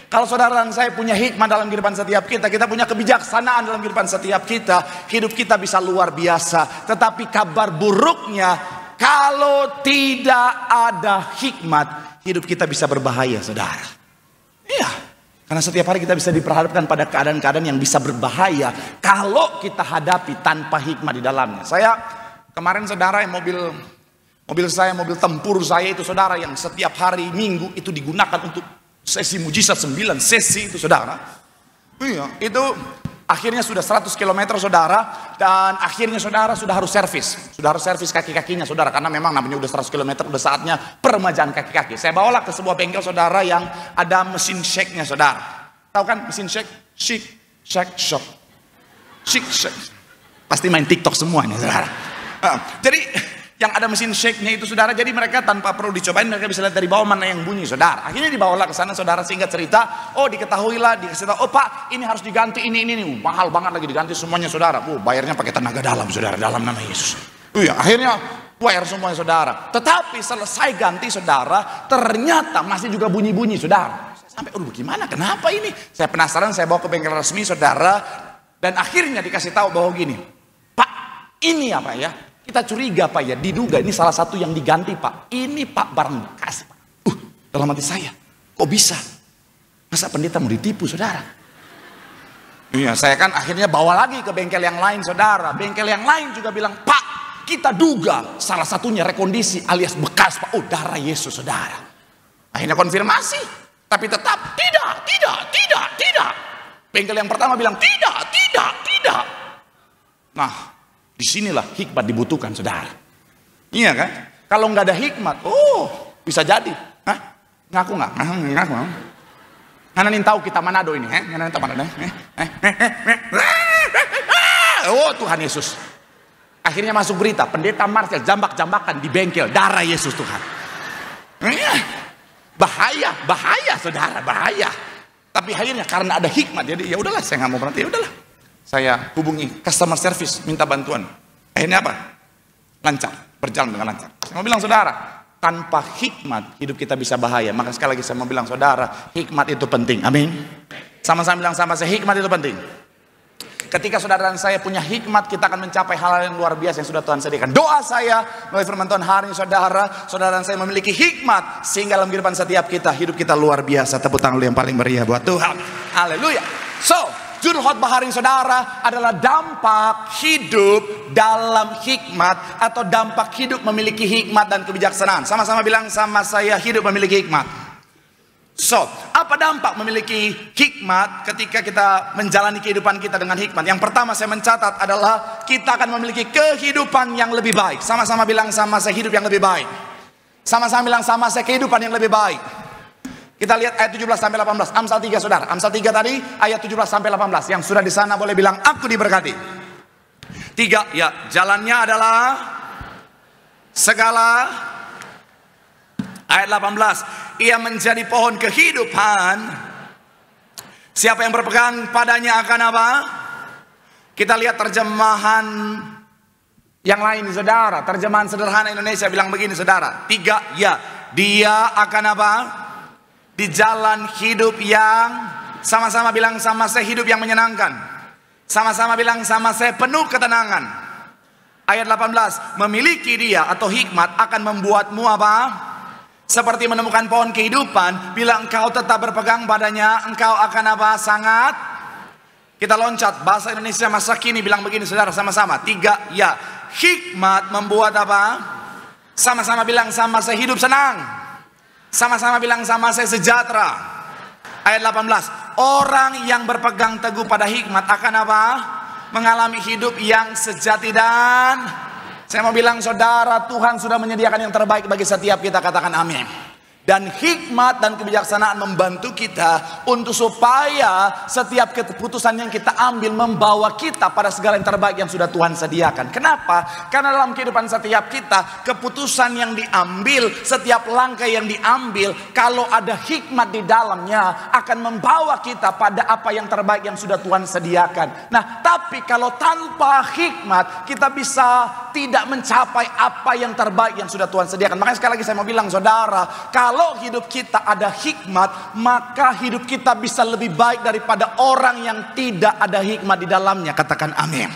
Kalau saudara dan saya punya hikmat dalam kehidupan setiap kita, kita punya kebijaksanaan dalam kehidupan setiap kita, hidup kita bisa luar biasa. Tetapi kabar buruknya, kalau tidak ada hikmat, hidup kita bisa berbahaya saudara. Iya, karena setiap hari kita bisa diperhadapkan pada keadaan-keadaan yang bisa berbahaya kalau kita hadapi tanpa hikmat di dalamnya. Saya kemarin saudara, yang mobil saya, mobil tempur saya itu saudara, yang setiap hari Minggu itu digunakan untuk sesi mujizat 9 sesi itu saudara. Iya, itu akhirnya sudah 100 km saudara, dan akhirnya saudara sudah harus servis. Sudah harus servis kaki-kakinya saudara, karena memang namanya udah 100 km, udah saatnya peremajaan kaki-kaki. Saya bawalah ke sebuah bengkel saudara yang ada mesin shake-nya saudara. Tahu kan mesin shake? Shake, shock. Shake. Pasti main TikTok semuanya saudara. Jadi yang ada mesin shake-nya itu saudara. Jadi mereka tanpa perlu dicobain, mereka bisa lihat dari bawah mana yang bunyi saudara. Akhirnya dibawalah ke sana saudara, singkat cerita, oh diketahuilah, dikasih tahu, oh Pak ini harus diganti ini. Mahal banget lagi diganti semuanya saudara. Bayarnya pakai tenaga dalam saudara, dalam nama Yesus. Akhirnya bayar semuanya saudara. Tetapi selesai ganti saudara, ternyata masih juga bunyi-bunyi saudara. Sampai, gimana, kenapa ini? Saya penasaran, saya bawa ke bengkel resmi saudara. Dan akhirnya dikasih tahu bahwa gini, Pak ini apa ya? Kita curiga Pak ya, diduga ini salah satu yang diganti Pak. Ini Pak barang bekas Pak. Dalam hati saya, kok bisa? Masa pendeta mau ditipu saudara? Iya, saya kan akhirnya bawa lagi ke bengkel yang lain saudara. Bengkel yang lain juga bilang, Pak kita duga salah satunya rekondisi alias bekas Pak. Darah Yesus saudara. Akhirnya konfirmasi. Tapi tetap tidak. Bengkel yang pertama bilang tidak. Nah, disinilah hikmat dibutuhkan saudara. Iya kan? Kalau nggak ada hikmat, bisa jadi. Ngaku nggak? Ngaku. Ngananin tahu kita Manado ini, ngananin tahu Manado. Tuhan Yesus. Akhirnya masuk berita, pendeta Marcel jambak-jambakan di bengkel, darah Yesus Tuhan. Bahaya saudara, bahaya. Tapi akhirnya karena ada hikmat, jadi ya udahlah, saya nggak mau berhenti, ya udahlah. Saya hubungi customer service, minta bantuan. Akhirnya apa? Lancar, berjalan dengan lancar. Saya mau bilang saudara, tanpa hikmat hidup kita bisa bahaya. Maka sekali lagi saya mau bilang saudara, hikmat itu penting. Amin. Sama-sama bilang sama saya, hikmat itu penting. Ketika saudara dan saya punya hikmat, kita akan mencapai hal-hal yang luar biasa yang sudah Tuhan sediakan. Doa saya melalui firman Tuhan hari ini saudara dan saya memiliki hikmat sehingga dalam kehidupan setiap kita, hidup kita luar biasa. Tepuk tangan yang paling meriah buat Tuhan. Haleluya. So, judul khotbah hari ini saudara adalah dampak hidup dalam hikmat atau dampak hidup memiliki hikmat dan kebijaksanaan. Sama-sama bilang sama saya, hidup memiliki hikmat. So, apa dampak memiliki hikmat ketika kita menjalani kehidupan kita dengan hikmat? Yang pertama saya mencatat adalah kita akan memiliki kehidupan yang lebih baik. Sama-sama bilang sama saya, hidup yang lebih baik. Sama-sama bilang sama saya, kehidupan yang lebih baik. Kita lihat ayat 17 sampai 18. Amsal 3 saudara. Amsal 3 tadi ayat 17 sampai 18. Yang sudah di sana boleh bilang aku diberkati. 3 ya, jalannya adalah segala. Ayat 18, ia menjadi pohon kehidupan. Siapa yang berpegang padanya akan apa? Kita lihat terjemahan yang lain saudara. Terjemahan sederhana Indonesia bilang begini saudara. 3 ya, dia akan apa? Di jalan hidup yang, sama-sama bilang sama saya, hidup yang menyenangkan. Sama-sama bilang sama saya, penuh ketenangan. Ayat 18, memiliki dia atau hikmat akan membuatmu apa? Seperti menemukan pohon kehidupan. Bila engkau tetap berpegang padanya, engkau akan apa? Sangat. Kita loncat, bahasa Indonesia masa kini bilang begini saudara, sama-sama. 3 ya, hikmat membuat apa? Sama-sama bilang sama saya, hidup senang. Sama-sama bilang sama saya, sejahtera. Ayat 18, orang yang berpegang teguh pada hikmat akan apa? Mengalami hidup yang sejati dan, saya mau bilang saudara, Tuhan sudah menyediakan yang terbaik bagi setiap kita, katakan amin. Dan hikmat dan kebijaksanaan membantu kita untuk supaya setiap keputusan yang kita ambil membawa kita pada segala yang terbaik yang sudah Tuhan sediakan. Kenapa? Karena dalam kehidupan setiap kita, keputusan yang diambil, setiap langkah yang diambil, kalau ada hikmat di dalamnya akan membawa kita pada apa yang terbaik yang sudah Tuhan sediakan. Nah, tapi kalau tanpa hikmat kita bisa tidak mencapai apa yang terbaik yang sudah Tuhan sediakan. Makanya sekali lagi saya mau bilang saudara, kalau hidup kita ada hikmat, maka hidup kita bisa lebih baik daripada orang yang tidak ada hikmat di dalamnya. Katakan amin.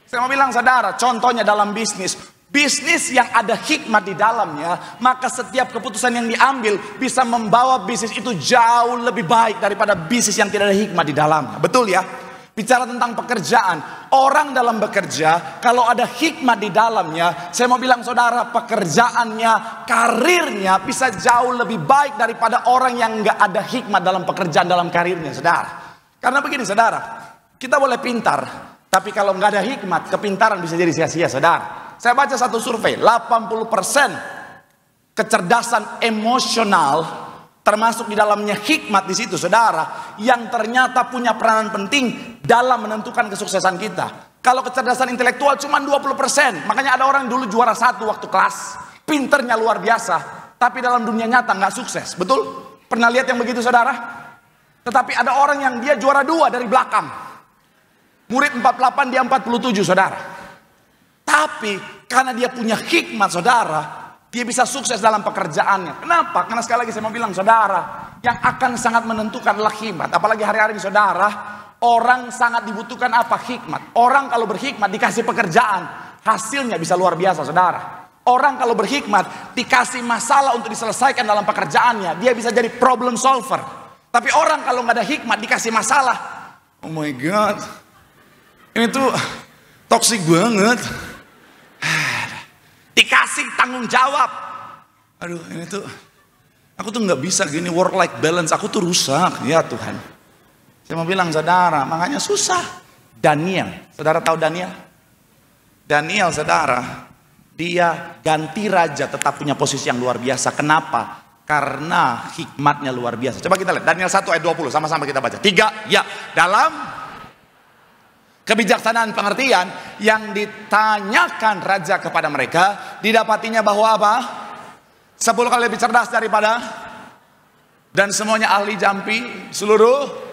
Saya mau bilang saudara, contohnya dalam bisnis yang ada hikmat di dalamnya, maka setiap keputusan yang diambil bisa membawa bisnis itu jauh lebih baik daripada bisnis yang tidak ada hikmat di dalamnya. Betul ya? Bicara tentang pekerjaan, orang dalam bekerja kalau ada hikmat di dalamnya, saya mau bilang saudara, pekerjaannya, karirnya bisa jauh lebih baik daripada orang yang nggak ada hikmat dalam pekerjaan, dalam karirnya saudara. Karena begini saudara, kita boleh pintar, tapi kalau nggak ada hikmat, kepintaran bisa jadi sia-sia saudara. Saya baca satu survei, 80% kecerdasan emosional termasuk di dalamnya hikmat di situ saudara, yang ternyata punya peranan penting dalam menentukan kesuksesan kita. Kalau kecerdasan intelektual cuma 20%. Makanya ada orang dulu juara 1 waktu kelas, pinternya luar biasa, tapi dalam dunia nyata nggak sukses. Betul? Pernah lihat yang begitu, saudara? Tetapi ada orang yang dia juara 2 dari belakang. Murid 48, dia 47, saudara. Tapi karena dia punya hikmat, saudara, dia bisa sukses dalam pekerjaannya. Kenapa? Karena sekali lagi saya mau bilang, saudara, yang akan sangat menentukan adalah hikmat. Apalagi hari-hari ini, saudara, orang sangat dibutuhkan apa? Hikmat. Orang kalau berhikmat dikasih pekerjaan, hasilnya bisa luar biasa, saudara. Orang kalau berhikmat dikasih masalah untuk diselesaikan dalam pekerjaannya, dia bisa jadi problem solver. Tapi orang kalau nggak ada hikmat dikasih masalah, oh my god, ini tuh toksik banget. Dikasih tanggung jawab, aduh ini tuh, aku tuh nggak bisa gini, work life balance aku tuh rusak, ya Tuhan. Saya mau bilang, saudara, makanya susah. Daniel, saudara tahu Daniel? Daniel, saudara, dia ganti raja tetap punya posisi yang luar biasa. Kenapa? Karena hikmatnya luar biasa. Coba kita lihat Daniel 1 ayat 20, sama-sama kita baca. 3, ya, dalam kebijaksanaan pengertian yang ditanyakan raja kepada mereka, didapatinya bahwa apa? 10 kali lebih cerdas daripada, dan semuanya ahli jampi seluruh.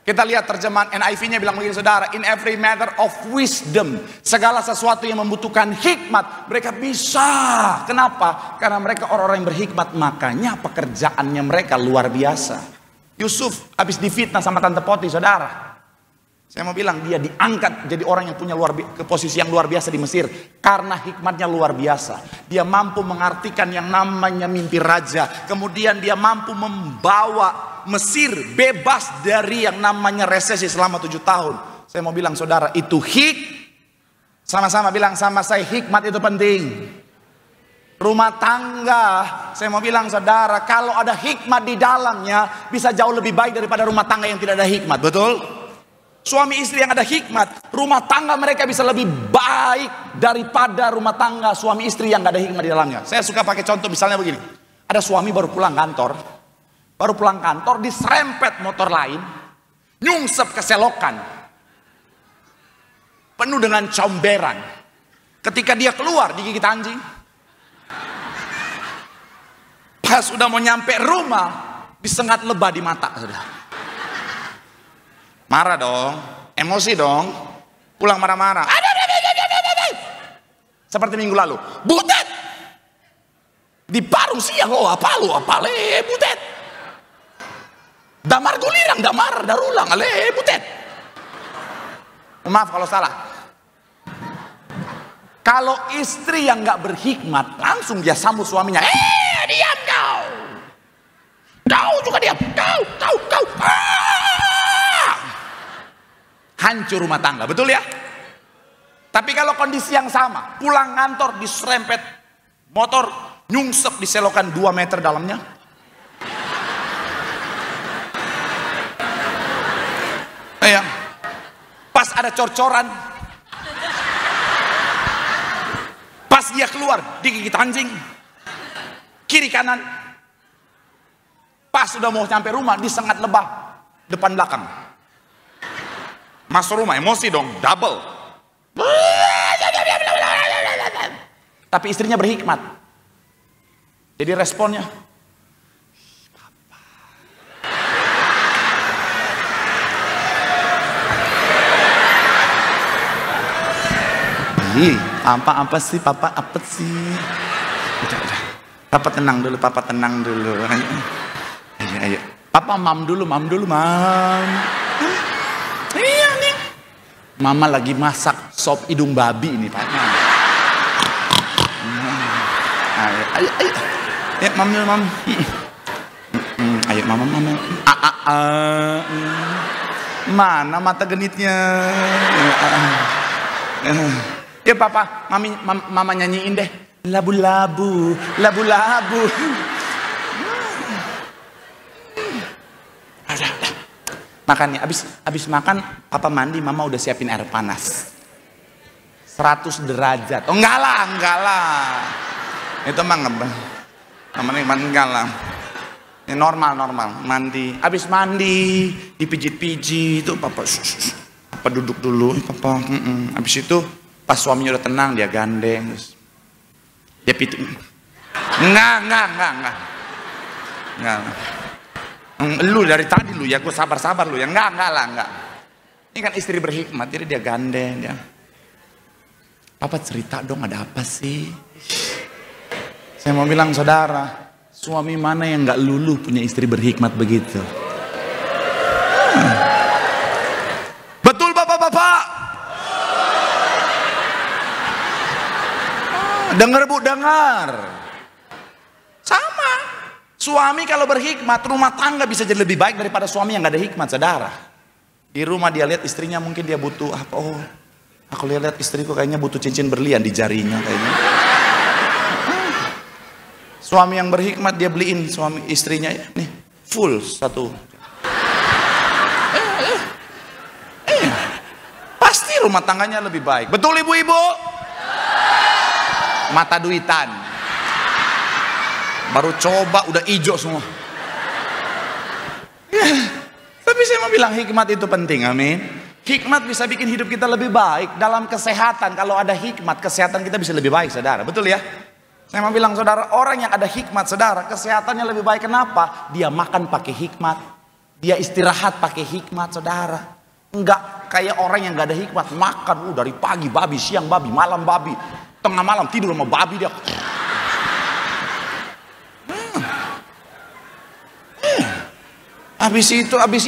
Kita lihat terjemahan NIV-nya bilang begini, saudara, in every matter of wisdom, segala sesuatu yang membutuhkan hikmat, mereka bisa. Kenapa? Karena mereka orang-orang yang berhikmat, makanya pekerjaannya mereka luar biasa. Yusuf habis difitnah sama Tante Poti, saudara. Saya mau bilang, dia diangkat jadi orang yang punya ke posisi yang luar biasa di Mesir. Karena hikmatnya luar biasa. Dia mampu mengartikan yang namanya mimpi raja. Kemudian dia mampu membawa Mesir bebas dari yang namanya resesi selama 7 tahun. Saya mau bilang, saudara, itu sama-sama bilang sama saya, hikmat itu penting. Rumah tangga, saya mau bilang, saudara, kalau ada hikmat di dalamnya, bisa jauh lebih baik daripada rumah tangga yang tidak ada hikmat, betul? Suami istri yang ada hikmat, rumah tangga mereka bisa lebih baik daripada rumah tangga suami istri yang gak ada hikmat di dalamnya. Saya suka pakai contoh misalnya begini. Ada suami baru pulang kantor, diserempet motor lain, nyungsep ke selokan, penuh dengan comberan. Ketika dia keluar, digigit anjing. Pas udah mau nyampe rumah, disengat lebah di mata, saudara. Marah dong, emosi dong, pulang marah-marah. Seperti minggu lalu, butet di parung siang, oh apa butet. Damar gulirang, damar darulang, butet. Maaf kalau salah. Kalau istri yang nggak berhikmat, langsung dia sambut suaminya. Diam kau. Kau juga diam. Kau. Hancur rumah tangga, betul ya? Tapi kalau kondisi yang sama, pulang kantor diserempet motor, nyungsep di selokan 2 meter dalamnya. Pas ada cor-coran, pas dia keluar digigit anjing, kiri kanan. Pas sudah mau sampai rumah disengat lebah depan belakang. Masuk rumah emosi dong, double. Tapi istrinya berhikmat. Jadi responnya, apa sih papa, apa sih? Udah. Papa tenang dulu. Ayo. Papa mam dulu, mam. Iya nih. Mama lagi masak sop hidung babi ini, Pak. Ayo. Ya, mam. Ayo, mama. Mana mata genitnya? Ya papa, mama nyanyiin deh. Labu-labu. Makannya, abis makan papa mandi, mama udah siapin air panas 100 derajat. Oh enggak lah. Itu mah enggak lah. Ini normal. Mandi, abis mandi dipijit-pijit itu papa Papa duduk dulu, papa. Habis itu pas suaminya udah tenang dia gandeng, terus dia pitu. Enggak. Lu dari tadi lu ya, gue sabar lu ya. Enggak lah. Ini kan istri berhikmat, jadi dia gandeng dia. Papa cerita dong, ada apa sih? Saya mau bilang, saudara, suami mana yang nggak luluh punya istri berhikmat begitu? Betul bapak-bapak? Dengar bu, dengar. Sama. Suami kalau berhikmat, rumah tangga bisa jadi lebih baik daripada suami yang nggak ada hikmat, saudara. Di rumah dia lihat istrinya, mungkin dia butuh apa? Oh, aku lihat istriku kayaknya butuh cincin berlian di jarinya kayaknya. Suami yang berhikmat dia beliin suami istrinya nih full satu. Pasti rumah tangganya lebih baik. Betul ibu-ibu? Mata duitan. Baru coba udah hijau semua. Tapi saya mau bilang hikmat itu penting, amin. Hikmat bisa bikin hidup kita lebih baik. Dalam kesehatan, kalau ada hikmat, kesehatan kita bisa lebih baik, saudara. Betul ya? Saya mau bilang, saudara, orang yang ada hikmat, saudara, kesehatannya lebih baik. Kenapa? Dia makan pakai hikmat. Dia istirahat pakai hikmat, saudara. Enggak kayak orang yang gak ada hikmat. Makan dari pagi babi, siang babi, malam babi. Tengah malam tidur sama babi dia. Habis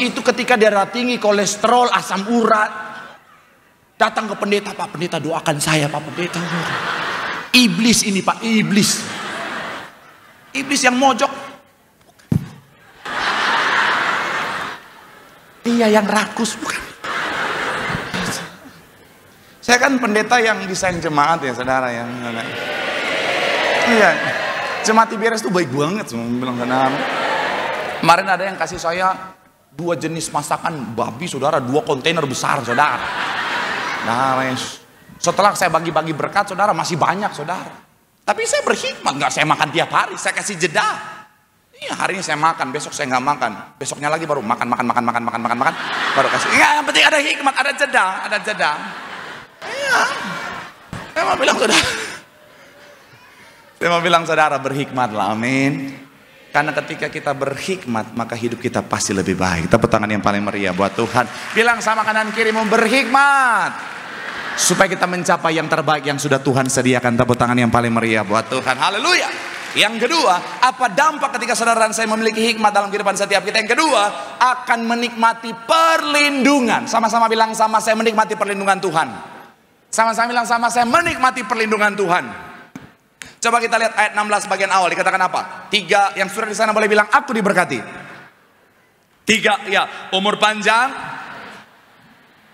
itu ketika dia tinggi kolesterol, asam urat, datang ke pendeta, Pak Pendeta doakan saya, Pak Pendeta. Iblis ini Pak, iblis yang mojok. Iya yang rakus bukan. Saya kan pendeta yang desain jemaat ya saudara yang. Iya, jemaat IBRS itu baik banget semua bilang saudara. Kemarin ada yang kasih saya 2 jenis masakan babi saudara, 2 kontainer besar saudara. Nah, setelah saya bagi-bagi berkat saudara masih banyak saudara. Tapi saya berhikmat, nggak saya makan tiap hari, saya kasih jeda. Iya hari ini saya makan, besok saya nggak makan, besoknya lagi baru makan, baru kasih. Iya yang penting ada hikmat, ada jeda. Iya, saya mau bilang saudara berhikmatlah, amin. Karena ketika kita berhikmat, maka hidup kita pasti lebih baik. Tepuk tangan yang paling meriah buat Tuhan. Bilang sama kanan kirimu berhikmat. Supaya kita mencapai yang terbaik yang sudah Tuhan sediakan. Tepuk tangan yang paling meriah buat Tuhan. Haleluya. Yang kedua, apa dampak ketika saudara dan saya memiliki hikmat dalam kehidupan setiap kita? Yang kedua, akan menikmati perlindungan. Sama-sama bilang sama saya menikmati perlindungan Tuhan. Sama-sama bilang sama saya menikmati perlindungan Tuhan. Coba kita lihat ayat 16 bagian awal, dikatakan apa? 3 yang sudah di sana boleh bilang aku diberkati. 3 ya, umur panjang.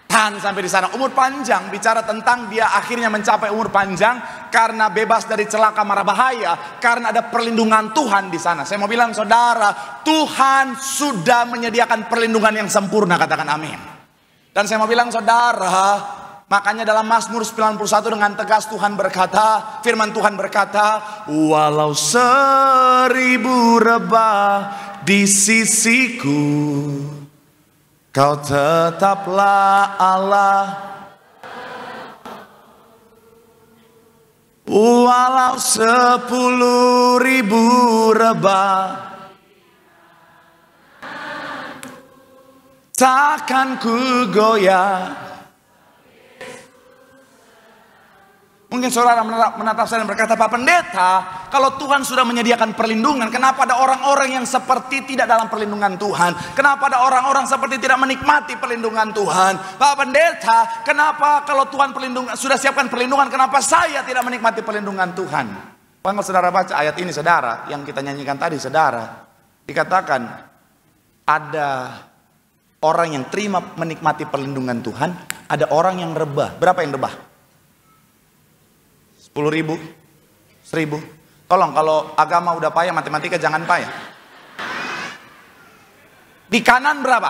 Tahan sampai di sana. Umur panjang bicara tentang dia akhirnya mencapai umur panjang karena bebas dari celaka mara bahaya, karena ada perlindungan Tuhan di sana. Saya mau bilang saudara, Tuhan sudah menyediakan perlindungan yang sempurna, katakan amin. Dan saya mau bilang saudara, makanya dalam Mazmur 91 dengan tegas Tuhan berkata, firman Tuhan berkata, walau 1000 rebah di sisiku, kau tetaplah Allah. Walau 10.000 rebah, takkan ku goyah. Mungkin saudara menatap saya dan berkata, Pak Pendeta, kalau Tuhan sudah menyediakan perlindungan, kenapa ada orang-orang yang seperti tidak dalam perlindungan Tuhan? Kenapa ada orang-orang seperti tidak menikmati perlindungan Tuhan? Pak Pendeta, kenapa kalau Tuhan sudah siapkan perlindungan, kenapa saya tidak menikmati perlindungan Tuhan? Kalau saudara baca ayat ini saudara, yang kita nyanyikan tadi saudara, dikatakan ada orang yang terima menikmati perlindungan Tuhan, ada orang yang rebah. Berapa yang rebah? 10.000, 1.000. Tolong kalau agama udah payah, matematika jangan payah. Di kanan berapa?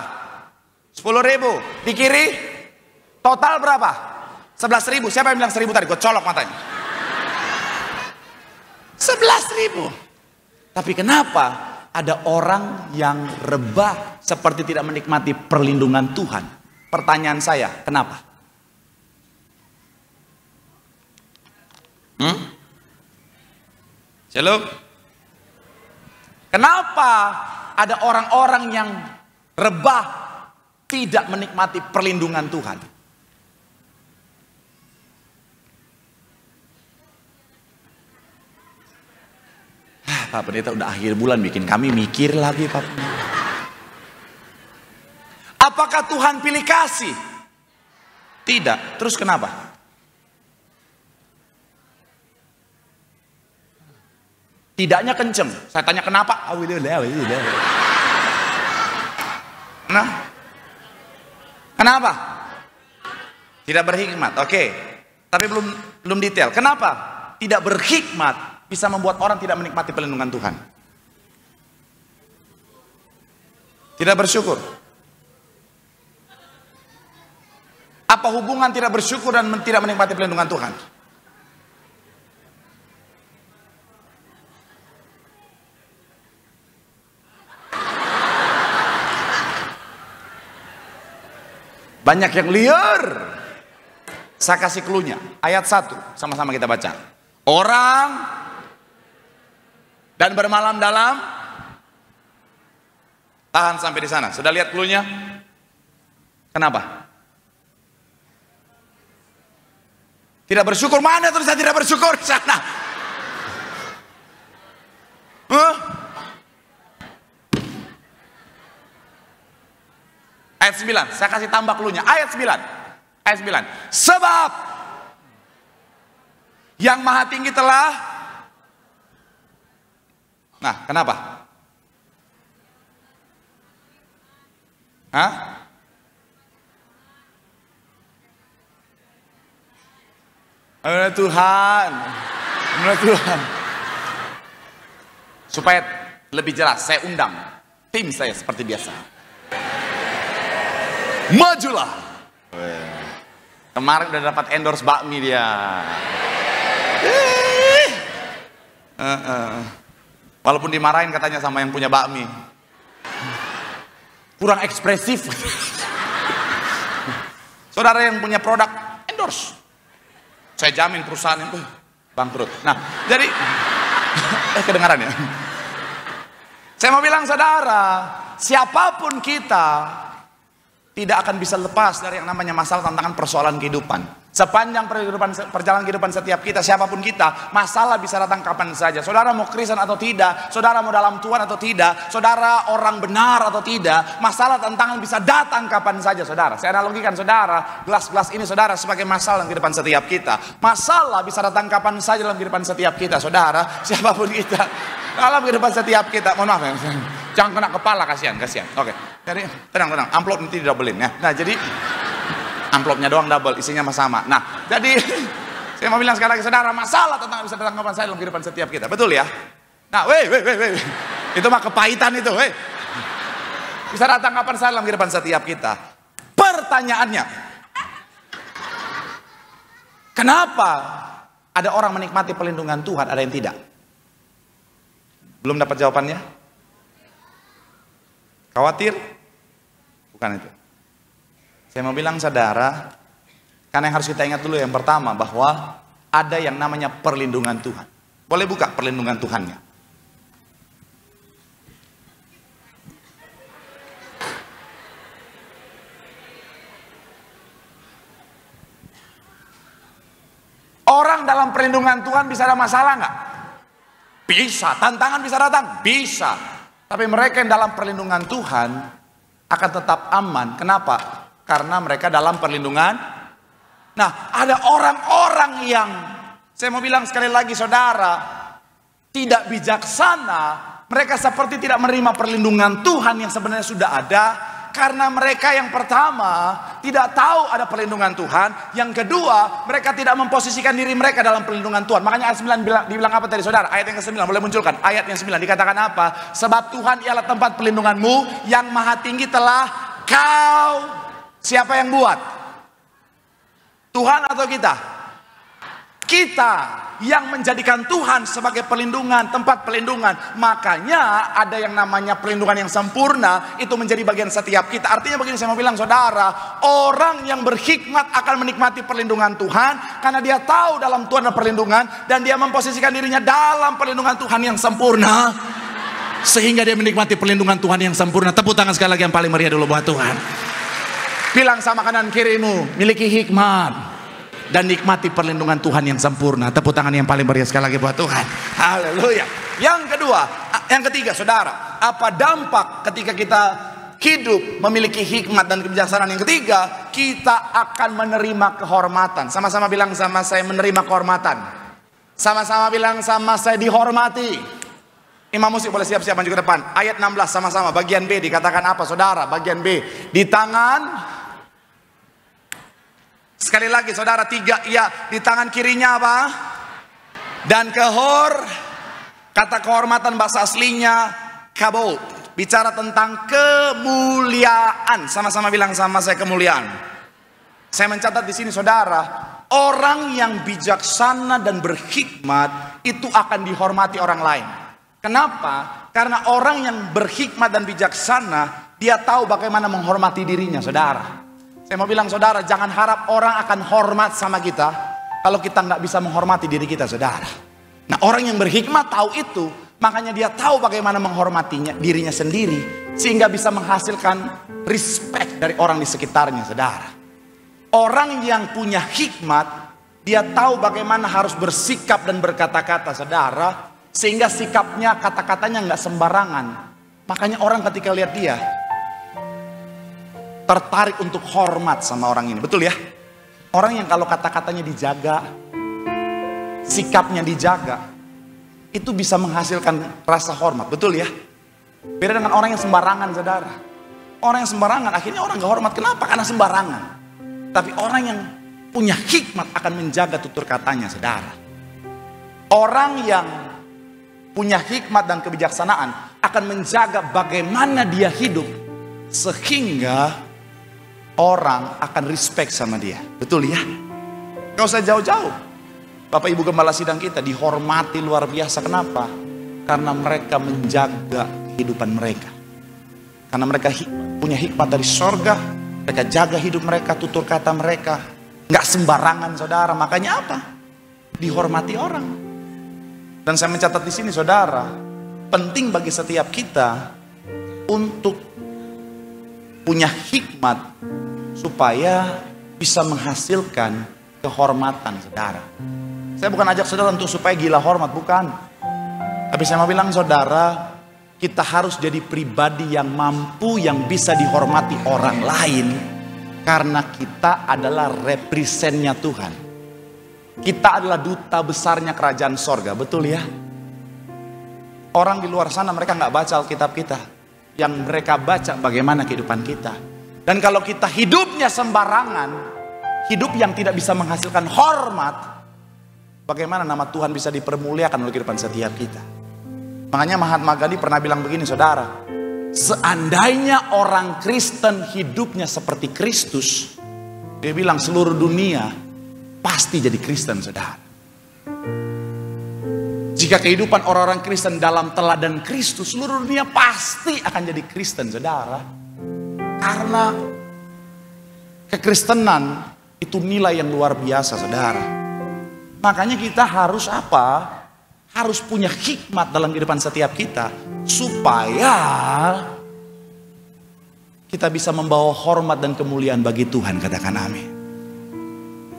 10.000. Di kiri total berapa? 11.000. Siapa yang bilang 1.000 tadi? Gue colok matanya. 11.000. Tapi kenapa ada orang yang rebah seperti tidak menikmati perlindungan Tuhan? Pertanyaan saya, kenapa? Shalom. Kenapa ada orang-orang yang rebah tidak menikmati perlindungan Tuhan? Pak Pendeta udah akhir bulan bikin kami mikir lagi, Pak. Apakah Tuhan pilih kasih? Tidak. Terus kenapa? Tidaknya kenceng. Saya tanya kenapa? Nah, kenapa? Tidak berhikmat. Oke. Tapi belum detail. Kenapa? Tidak berhikmat bisa membuat orang tidak menikmati perlindungan Tuhan. Tidak bersyukur. Apa hubungan tidak bersyukur dan tidak menikmati perlindungan Tuhan? Banyak yang liar. Saya kasih clue-nya. Ayat 1, sama-sama kita baca. Orang dan bermalam dalam. Tahan sampai di sana. Sudah lihat clue-nya? Kenapa? Tidak bersyukur. Mana tulisan tidak bersyukur? Di sana. Ayat 9. Saya kasih tambah clue-nya. Ayat 9. Ayat 9. Sebab yang Maha Tinggi telah. Nah, kenapa? Hah? Amin Tuhan. Amin Tuhan. Supaya lebih jelas, saya undang tim saya seperti biasa. Majulah. Kemarin udah dapat endorse bakmi dia. Walaupun dimarahin katanya sama yang punya bakmi. Kurang ekspresif. Saudara yang punya produk endorse. Saya jamin perusahaan itu bangkrut. Nah, jadi kedengaran ya. Saya mau bilang saudara, siapapun kita tidak akan bisa lepas dari yang namanya masalah, tantangan, persoalan kehidupan. Sepanjang perjalanan kehidupan setiap kita, siapapun kita, masalah bisa datang kapan saja. Saudara mau Kristen atau tidak, saudara mau dalam Tuhan atau tidak, saudara orang benar atau tidak, masalah, tantangan bisa datang kapan saja, saudara. Saya analogikan saudara, gelas-gelas ini saudara sebagai masalah dalam kehidupan setiap kita. Masalah bisa datang kapan saja dalam kehidupan setiap kita, saudara, siapapun kita. Dalam kehidupan setiap kita, mohon maaf ya, jangan kena kepala, kasihan. Oke, jadi tenang, amplop nanti didobelin ya. Nah, jadi amplopnya doang double, isinya sama. Nah, jadi saya mau bilang sekali lagi saudara, masalah tentang bisa datang kapan saja dalam kehidupan setiap kita, betul ya? Nah, itu mah kepahitan itu, bisa datang kapan saja dalam kehidupan setiap kita. Pertanyaannya, kenapa ada orang menikmati perlindungan Tuhan, ada yang tidak? Belum dapat jawabannya? Khawatir? Bukan itu. Saya mau bilang saudara, karena yang harus kita ingat dulu yang pertama, bahwa ada yang namanya perlindungan Tuhan. Boleh buka perlindungan Tuhannya. Orang dalam perlindungan Tuhan bisa ada masalah nggak? Bisa. Tantangan bisa datang? Bisa. Tapi mereka yang dalam perlindungan Tuhan akan tetap aman. Kenapa? Karena mereka dalam perlindungan. Nah, ada orang-orang yang, saya mau bilang sekali lagi saudara, tidak bijaksana. Mereka seperti tidak menerima perlindungan Tuhan yang sebenarnya sudah ada. Karena mereka yang pertama tidak tahu ada perlindungan Tuhan. Yang kedua, mereka tidak memposisikan diri mereka dalam perlindungan Tuhan. Makanya ayat 9 dibilang apa tadi saudara? Ayat yang ke-9 boleh munculkan. Ayat yang 9 dikatakan apa? Sebab Tuhan ialah tempat perlindunganmu, yang Maha Tinggi telah kau. Siapa yang buat? Tuhan atau kita? kita yang menjadikan Tuhan sebagai perlindungan, tempat perlindungan. Makanya ada yang namanya perlindungan yang sempurna, itu menjadi bagian setiap kita. Artinya begini, saya mau bilang saudara, orang yang berhikmat akan menikmati perlindungan Tuhan, karena dia tahu dalam Tuhan ada perlindungan, dan dia memposisikan dirinya dalam perlindungan Tuhan yang sempurna, sehingga dia menikmati perlindungan Tuhan yang sempurna. Tepuk tangan sekali lagi yang paling meriah dulu buat Tuhan. Bilang sama kanan kirimu, miliki hikmat dan nikmati perlindungan Tuhan yang sempurna. Tepuk tangan yang paling meriah sekali lagi buat Tuhan. Haleluya. Yang ketiga saudara, apa dampak ketika kita hidup memiliki hikmat dan kebijaksanaan? Yang ketiga, kita akan menerima kehormatan. Sama-sama bilang sama saya, menerima kehormatan. Sama-sama bilang sama saya, dihormati. Imam musik boleh siap-siap maju ke depan. Ayat 16 sama-sama, bagian B dikatakan apa saudara? Bagian B, di tangan, sekali lagi saudara, 3, ya, di tangan kirinya apa? Dan kata kehormatan bahasa aslinya kabot, bicara tentang kemuliaan. Sama-sama bilang sama saya, kemuliaan. Saya mencatat di sini saudara, orang yang bijaksana dan berhikmat itu akan dihormati orang lain. Kenapa? Karena orang yang berhikmat dan bijaksana, dia tahu bagaimana menghormati dirinya saudara. Saya mau bilang saudara, jangan harap orang akan hormat sama kita kalau kita nggak bisa menghormati diri kita saudara. Nah, orang yang berhikmat tahu itu, makanya dia tahu bagaimana menghormatinya dirinya sendiri, sehingga bisa menghasilkan respect dari orang di sekitarnya saudara. Orang yang punya hikmat, dia tahu bagaimana harus bersikap dan berkata-kata saudara, sehingga sikapnya, kata-katanya nggak sembarangan. Makanya orang ketika lihat dia tertarik untuk hormat sama orang ini. Betul ya? Orang yang kalau kata-katanya dijaga, sikapnya dijaga, itu bisa menghasilkan rasa hormat. Betul ya? Beda dengan orang yang sembarangan saudara. Orang yang sembarangan akhirnya orang gak hormat. Kenapa? Karena sembarangan. Tapi orang yang punya hikmat akan menjaga tutur katanya saudara. Orang yang punya hikmat dan kebijaksanaan akan menjaga bagaimana dia hidup, sehingga orang akan respect sama dia. Betul ya? Gak usah jauh-jauh. Bapak Ibu Gembala sidang kita dihormati luar biasa. Kenapa? Karena mereka menjaga kehidupan mereka. Karena mereka punya hikmat dari sorga. Mereka jaga hidup mereka, tutur kata mereka. Gak sembarangan saudara. Makanya apa? Dihormati orang. Dan saya mencatat di sini saudara, penting bagi setiap kita untuk punya hikmat supaya bisa menghasilkan kehormatan saudara. Saya bukan ajak saudara untuk supaya gila hormat, bukan. Tapi saya mau bilang saudara, kita harus jadi pribadi yang mampu, yang bisa dihormati orang lain, karena kita adalah representnya Tuhan. Kita adalah duta besarnya kerajaan sorga, betul ya? Orang di luar sana mereka nggak baca Alkitab kita. Yang mereka baca bagaimana kehidupan kita. Dan kalau kita hidupnya sembarangan, hidup yang tidak bisa menghasilkan hormat, bagaimana nama Tuhan bisa dipermuliakan oleh kehidupan setiap kita. Makanya Mahatma Gandhi pernah bilang begini saudara, seandainya orang Kristen hidupnya seperti Kristus, dia bilang seluruh dunia pasti jadi Kristen saudara. Jika kehidupan orang-orang Kristen dalam teladan Kristus, seluruh dunia pasti akan jadi Kristen saudara. Karena kekristenan itu nilai yang luar biasa saudara. Makanya kita harus apa? Harus punya hikmat dalam kehidupan setiap kita, supaya kita bisa membawa hormat dan kemuliaan bagi Tuhan. Katakan amin.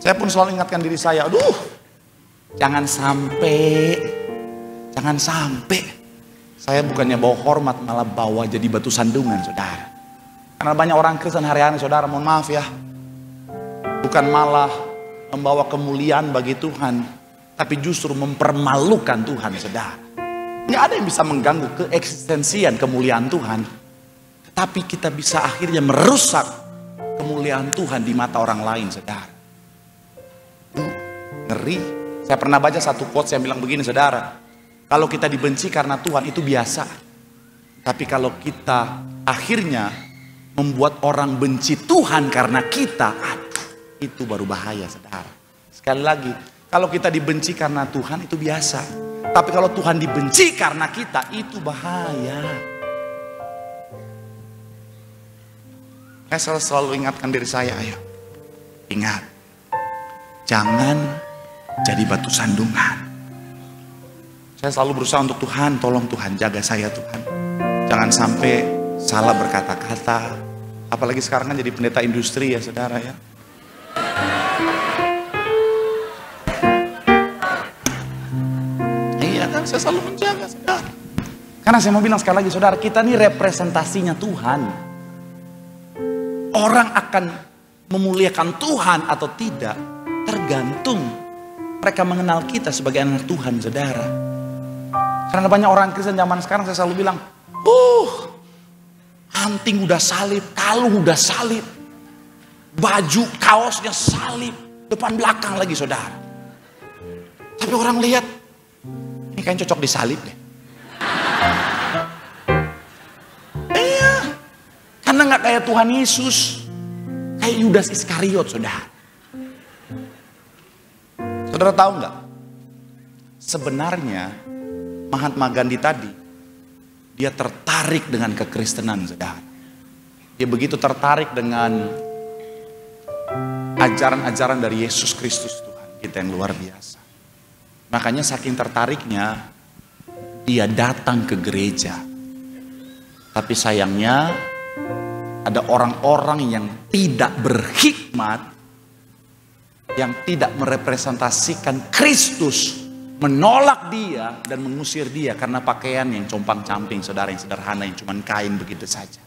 Saya pun selalu ingatkan diri saya, aduh, jangan sampai saya bukannya bawa hormat, malah bawa jadi batu sandungan saudara. Karena banyak orang Kristen hari-hari saudara, mohon maaf ya, bukan malah membawa kemuliaan bagi Tuhan, tapi justru mempermalukan Tuhan saudara. Nggak ada yang bisa mengganggu keeksistensian kemuliaan Tuhan, tapi kita bisa akhirnya merusak kemuliaan Tuhan di mata orang lain saudara. Ngeri. Saya pernah baca satu quotes yang bilang begini saudara, kalau kita dibenci karena Tuhan itu biasa, tapi kalau kita akhirnya membuat orang benci Tuhan karena kita, itu baru bahaya saudara. Sekali lagi, Kalau kita dibenci karena Tuhan itu biasa. Tapi kalau Tuhan dibenci karena kita itu bahaya. Saya selalu ingatkan diri saya, ayo. Ingat. Jangan jadi batu sandungan. Saya selalu berusaha untuk Tuhan, tolong Tuhan jaga saya Tuhan. Jangan sampai salah berkata-kata. Apalagi sekarang kan jadi pendeta industri ya saudara ya. Iya kan, saya selalu menjaga saudara. Karena saya mau bilang sekali lagi saudara, kita ini representasinya Tuhan. Orang akan memuliakan Tuhan atau tidak tergantung mereka mengenal kita sebagai anak Tuhan saudara. Karena banyak orang Kristen zaman sekarang saya selalu bilang, anting udah salib, kalung udah salib, baju kaosnya salib, depan belakang lagi saudara. Tapi orang lihat, ini kayaknya cocok disalib deh. Iya, karena nggak kayak Tuhan Yesus, kayak Yudas Iskariot saudara. Saudara tahu nggak? Sebenarnya Mahatma Gandhi tadi, dia tertarik dengan kekristenan saudara. Dia begitu tertarik dengan ajaran-ajaran dari Yesus Kristus Tuhan kita yang luar biasa. Makanya saking tertariknya, dia datang ke gereja. Tapi sayangnya, ada orang-orang yang tidak berhikmat, yang tidak merepresentasikan Kristus, menolak dia dan mengusir dia karena pakaian yang compang-camping saudara, yang sederhana, yang cuma kain begitu saja.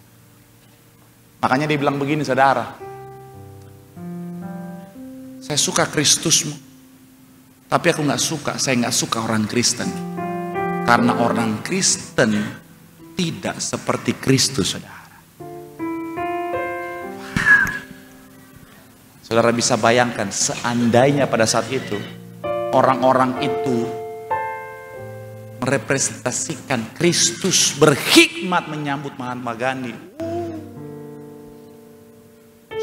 Makanya dia bilang begini saudara, saya suka Kristusmu, tapi aku saya nggak suka orang Kristen. Karena orang Kristen tidak seperti Kristus saudara. Saudara bisa bayangkan seandainya pada saat itu orang-orang itu merepresentasikan Kristus, berhikmat menyambut Mahatma Gandhi.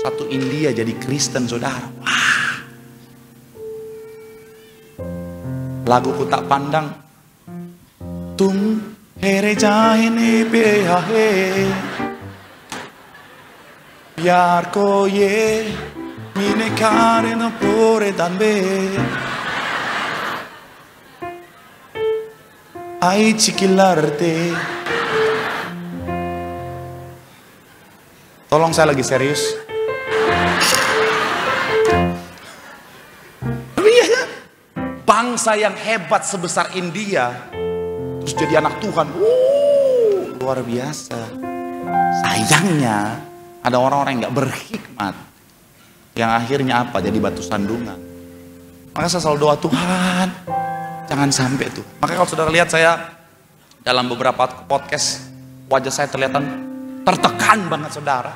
Satu India jadi Kristen saudara. Wah. Laguku tak pandang. Tum here jahine pe hahe. Biar ko ye mine kare no pore danbe. Ai cikilarte. Tolong saya lagi serius. Bangsa yang hebat sebesar India terus jadi anak Tuhan, luar biasa. Sayangnya ada orang-orang yang gak berhikmat, yang akhirnya apa? Jadi batu sandungan. Maka saya selalu doa, Tuhan jangan sampai tuh. Makanya kalau saudara lihat saya dalam beberapa podcast, wajah saya terlihat tertekan banget saudara.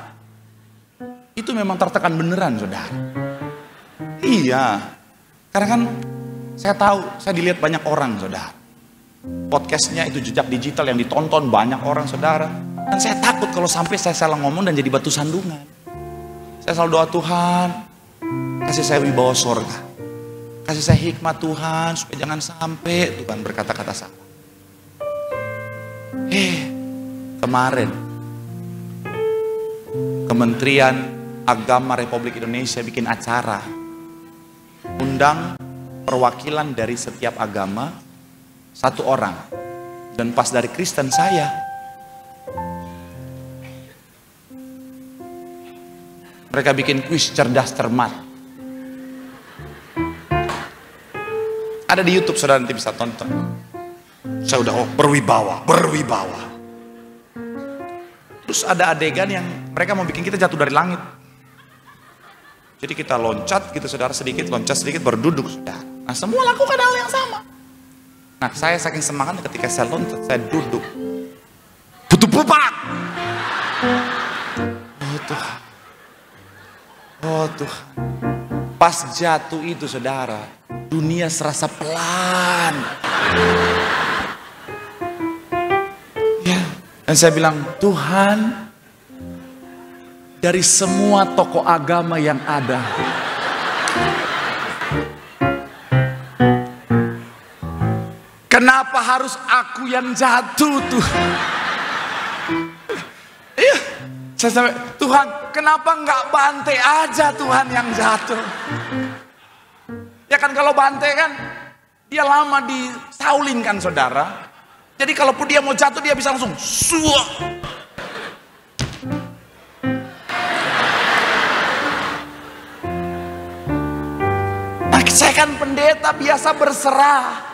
Itu memang tertekan beneran saudara. Iya, karena kan saya tahu, saya dilihat banyak orang saudara. Podcastnya itu jejak digital yang ditonton banyak orang saudara. Dan saya takut kalau sampai saya salah ngomong dan jadi batu sandungan. Saya selalu doa, Tuhan kasih saya wibawa sorga, kasih saya hikmat Tuhan, supaya jangan sampai Tuhan berkata-kata salah. Kemarin Kementerian Agama Republik Indonesia bikin acara, undang perwakilan dari setiap agama satu orang, dan pas dari Kristen saya. Mereka bikin kuis cerdas cermat. Ada di YouTube, saudara nanti bisa tonton. Saya udah berwibawa. Terus ada adegan yang mereka mau bikin kita jatuh dari langit. Jadi kita loncat gitu saudara, sedikit loncat sedikit berduduk saudara. Nah semua lakukan hal yang sama. Nah saya saking semangat ketika saya loncat, saya duduk. Butuh pupak. Oh Tuhan. Pas jatuh itu saudara, dunia serasa pelan. Ya. Dan saya bilang, Tuhan, dari semua tokoh agama yang ada, Kenapa harus aku yang jatuh Tuhan? Iya, Tuhan, kenapa nggak Bante aja Tuhan yang jatuh? Ya kan kalau Bante kan dia lama disaulin kan saudara. Jadi kalaupun dia mau jatuh dia bisa langsung suah. Nah, saya kan pendeta biasa berserah.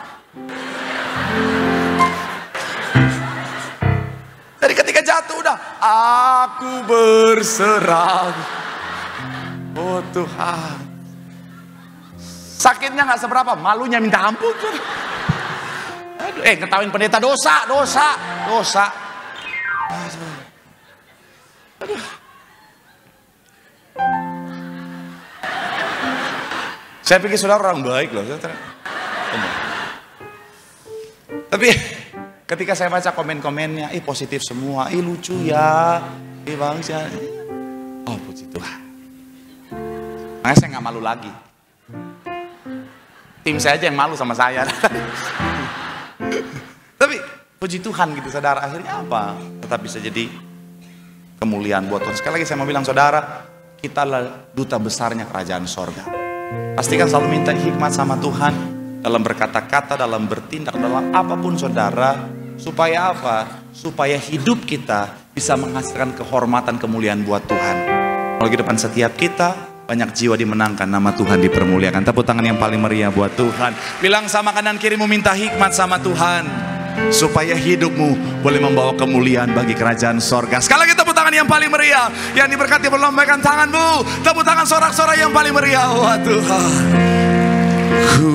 Jadi ketika jatuh udah, aku berserah. Oh Tuhan. Sakitnya nggak seberapa, malunya minta ampun. Aduh, ngetawain pendeta dosa. Aduh. Saya pikir saudara orang baik loh. Tapi ketika saya baca komen-komennya, positif semua, lucu ya, bangsa. Oh puji Tuhan. Makanya saya nggak malu lagi. Tim saya aja yang malu sama saya. Tapi puji Tuhan gitu saudara, akhirnya apa? Tetap bisa jadi kemuliaan buat Tuhan. Sekali lagi saya mau bilang saudara, kita adalah duta besarnya kerajaan sorga. Pastikan selalu minta hikmat sama Tuhan dalam berkata-kata, dalam bertindak, dalam apapun saudara. Supaya apa? Supaya hidup kita bisa menghasilkan kehormatan kemuliaan buat Tuhan. Kalau di depan setiap kita, banyak jiwa dimenangkan, nama Tuhan dipermuliakan. Tepuk tangan yang paling meriah buat Tuhan. Bilang sama kanan kirimu, minta hikmat sama Tuhan supaya hidupmu boleh membawa kemuliaan bagi kerajaan sorga. Sekali lagi tepuk tangan yang paling meriah. Yang diberkati berlambaikan tanganmu. Tepuk tangan sorak-sorai yang paling meriah. Wah Tuhan, ku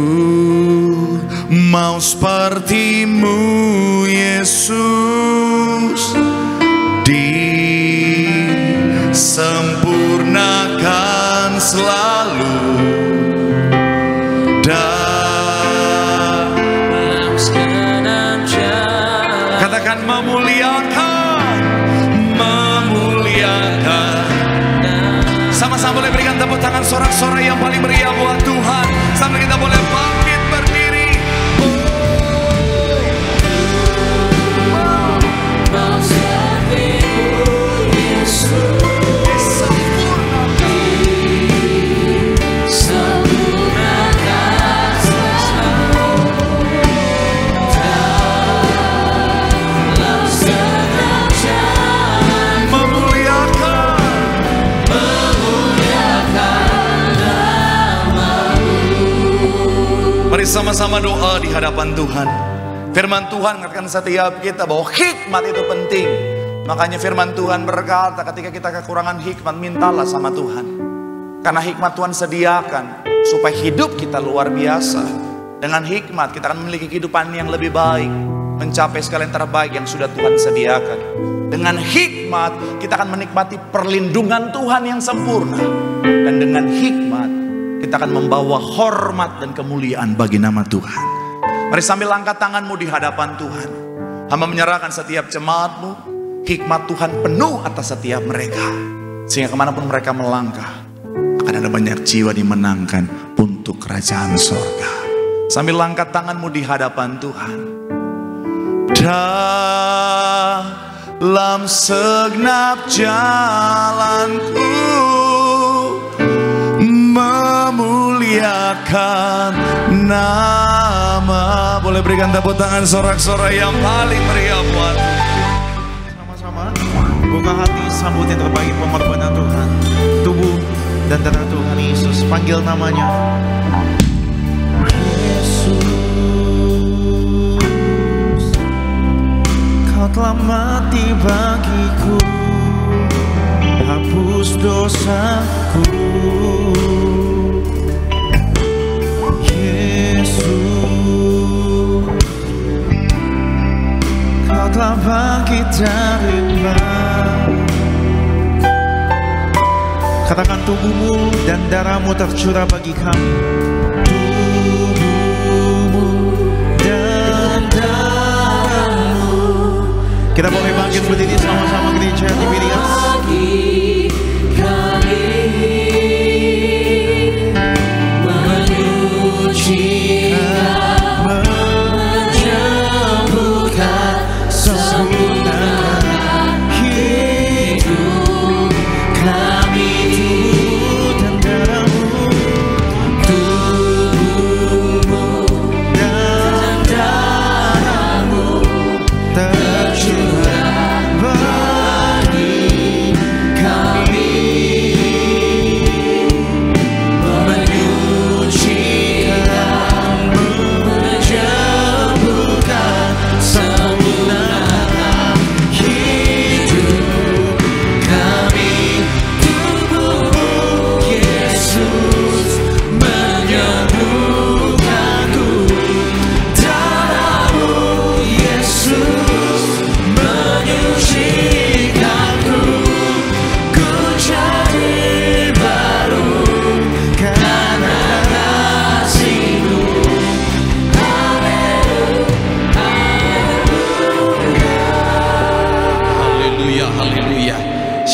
mau sepertimu Yesus, disempurnakan selalu dalam segenap jalan. Katakan memuliakan. Sama-sama boleh berikan tepuk tangan sorak-sorai yang paling meriah buat Tuhan. Sambil kita boleh bangkit berdiri. Mau sepertimu Yesus. Mari sama-sama doa di hadapan Tuhan. Firman Tuhan mengatakan setiap kita bahwa hikmat itu penting. Makanya firman Tuhan berkata ketika kita kekurangan hikmat, mintalah sama Tuhan. Karena hikmat Tuhan sediakan supaya hidup kita luar biasa. Dengan hikmat kita akan memiliki kehidupan yang lebih baik, mencapai segala yang terbaik yang sudah Tuhan sediakan. Dengan hikmat kita akan menikmati perlindungan Tuhan yang sempurna. Dan dengan hikmat kita akan membawa hormat dan kemuliaan bagi nama Tuhan. Mari sambil angkat tanganmu di hadapan Tuhan. Hamba menyerahkan setiap jemaatmu. Hikmat Tuhan penuh atas setiap mereka. Sehingga kemanapun mereka melangkah, akan ada banyak jiwa dimenangkan untuk kerajaan sorga. Sambil angkat tanganmu di hadapan Tuhan. Dalam segenap jalanku memuliakan nama. Boleh berikan tepuk tangan sorak-sorai yang paling meriah buat sama-sama. Buka hati, sambut yang terbaik pengorbanan Tuhan. Tubuh dan darah Tuhan Yesus, panggil namanya. Yesus, Kau telah mati bagiku, hapus dosaku. Kau telah bangkit dari maut. Katakan tubuhmu dan darahmu tercurah bagi kami. Tubuhmu dan darahmu. Kita boleh bangkit berdiri sama-sama gereja di Mirias. Menuji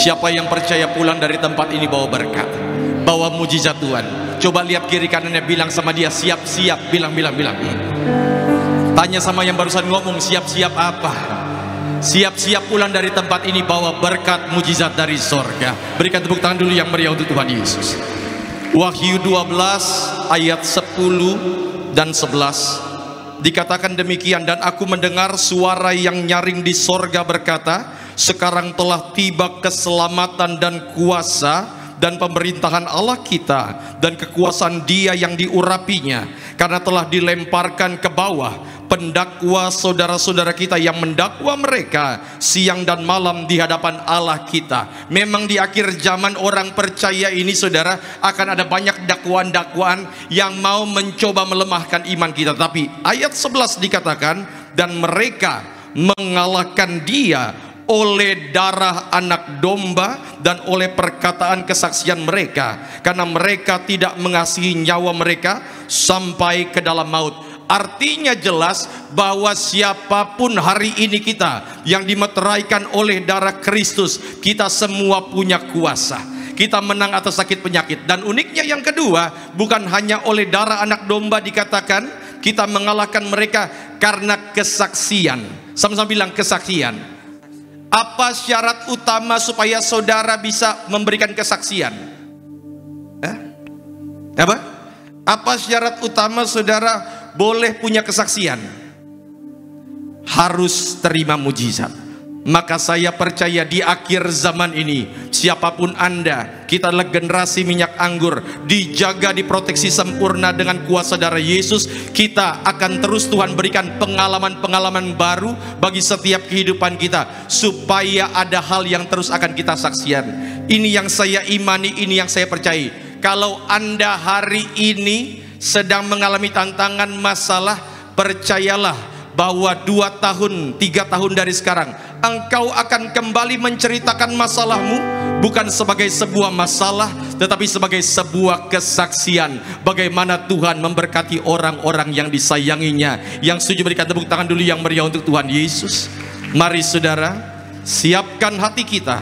Siapa yang percaya pulang dari tempat ini bawa berkat, bawa mujizat Tuhan. Coba lihat kiri kanannya, bilang sama dia, siap-siap. Bilang. Tanya sama yang barusan ngomong, siap-siap apa? Siap-siap pulang dari tempat ini bawa berkat mujizat dari sorga. Berikan tepuk tangan dulu yang meriah untuk Tuhan Yesus. Wahyu 12 ayat 10 dan 11 dikatakan demikian, dan aku mendengar suara yang nyaring di sorga berkata, sekarang telah tiba keselamatan dan kuasa dan pemerintahan Allah kita dan kekuasaan Dia yang diurapinya, karena telah dilemparkan ke bawah pendakwa saudara-saudara kita yang mendakwa mereka siang dan malam di hadapan Allah kita. Memang di akhir zaman orang percaya ini, saudara, akan ada banyak dakwaan-dakwaan yang mau mencoba melemahkan iman kita. Tapi ayat 11 dikatakan, dan mereka mengalahkan Dia oleh darah anak domba dan oleh perkataan kesaksian mereka, karena mereka tidak mengasihi nyawa mereka sampai ke dalam maut. Artinya jelas bahwa siapapun hari ini kita yang dimeteraikan oleh darah Kristus, kita semua punya kuasa. Kita menang atas sakit penyakit. Dan uniknya yang kedua, bukan hanya oleh darah anak domba dikatakan kita mengalahkan mereka karena kesaksian. Sama-sama bilang kesaksian. Apa syarat utama supaya saudara bisa memberikan kesaksian? Apa syarat utama saudara boleh punya kesaksian? Harus terima mujizat. Maka saya percaya di akhir zaman ini, siapapun Anda, kita adalah generasi minyak anggur, dijaga, diproteksi sempurna dengan kuasa darah Yesus. Kita akan terus Tuhan berikan pengalaman-pengalaman baru bagi setiap kehidupan kita, supaya ada hal yang terus akan kita saksikan. Ini yang saya imani, ini yang saya percaya. Kalau Anda hari ini sedang mengalami tantangan, masalah, percayalah bahwa 2 tahun, 3 tahun dari sekarang engkau akan kembali menceritakan masalahmu, bukan sebagai sebuah masalah, tetapi sebagai sebuah kesaksian bagaimana Tuhan memberkati orang-orang yang disayanginya. Yang setuju berikan tepuk tangan dulu yang meriah untuk Tuhan Yesus. Mari saudara, siapkan hati kita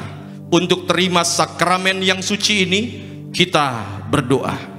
untuk terima sakramen yang suci ini. Kita berdoa.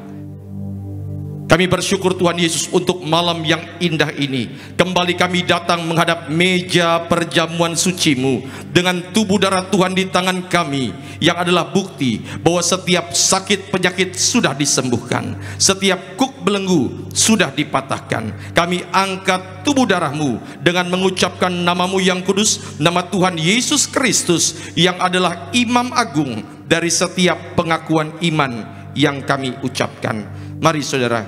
Kami bersyukur Tuhan Yesus untuk malam yang indah ini. Kembali kami datang menghadap meja perjamuan suci-Mu dengan tubuh darah Tuhan di tangan kami, yang adalah bukti bahwa setiap sakit penyakit sudah disembuhkan, setiap kuk belenggu sudah dipatahkan. Kami angkat tubuh darah-Mu dengan mengucapkan nama-Mu yang kudus, nama Tuhan Yesus Kristus, yang adalah Imam Agung dari setiap pengakuan iman yang kami ucapkan. Mari saudara,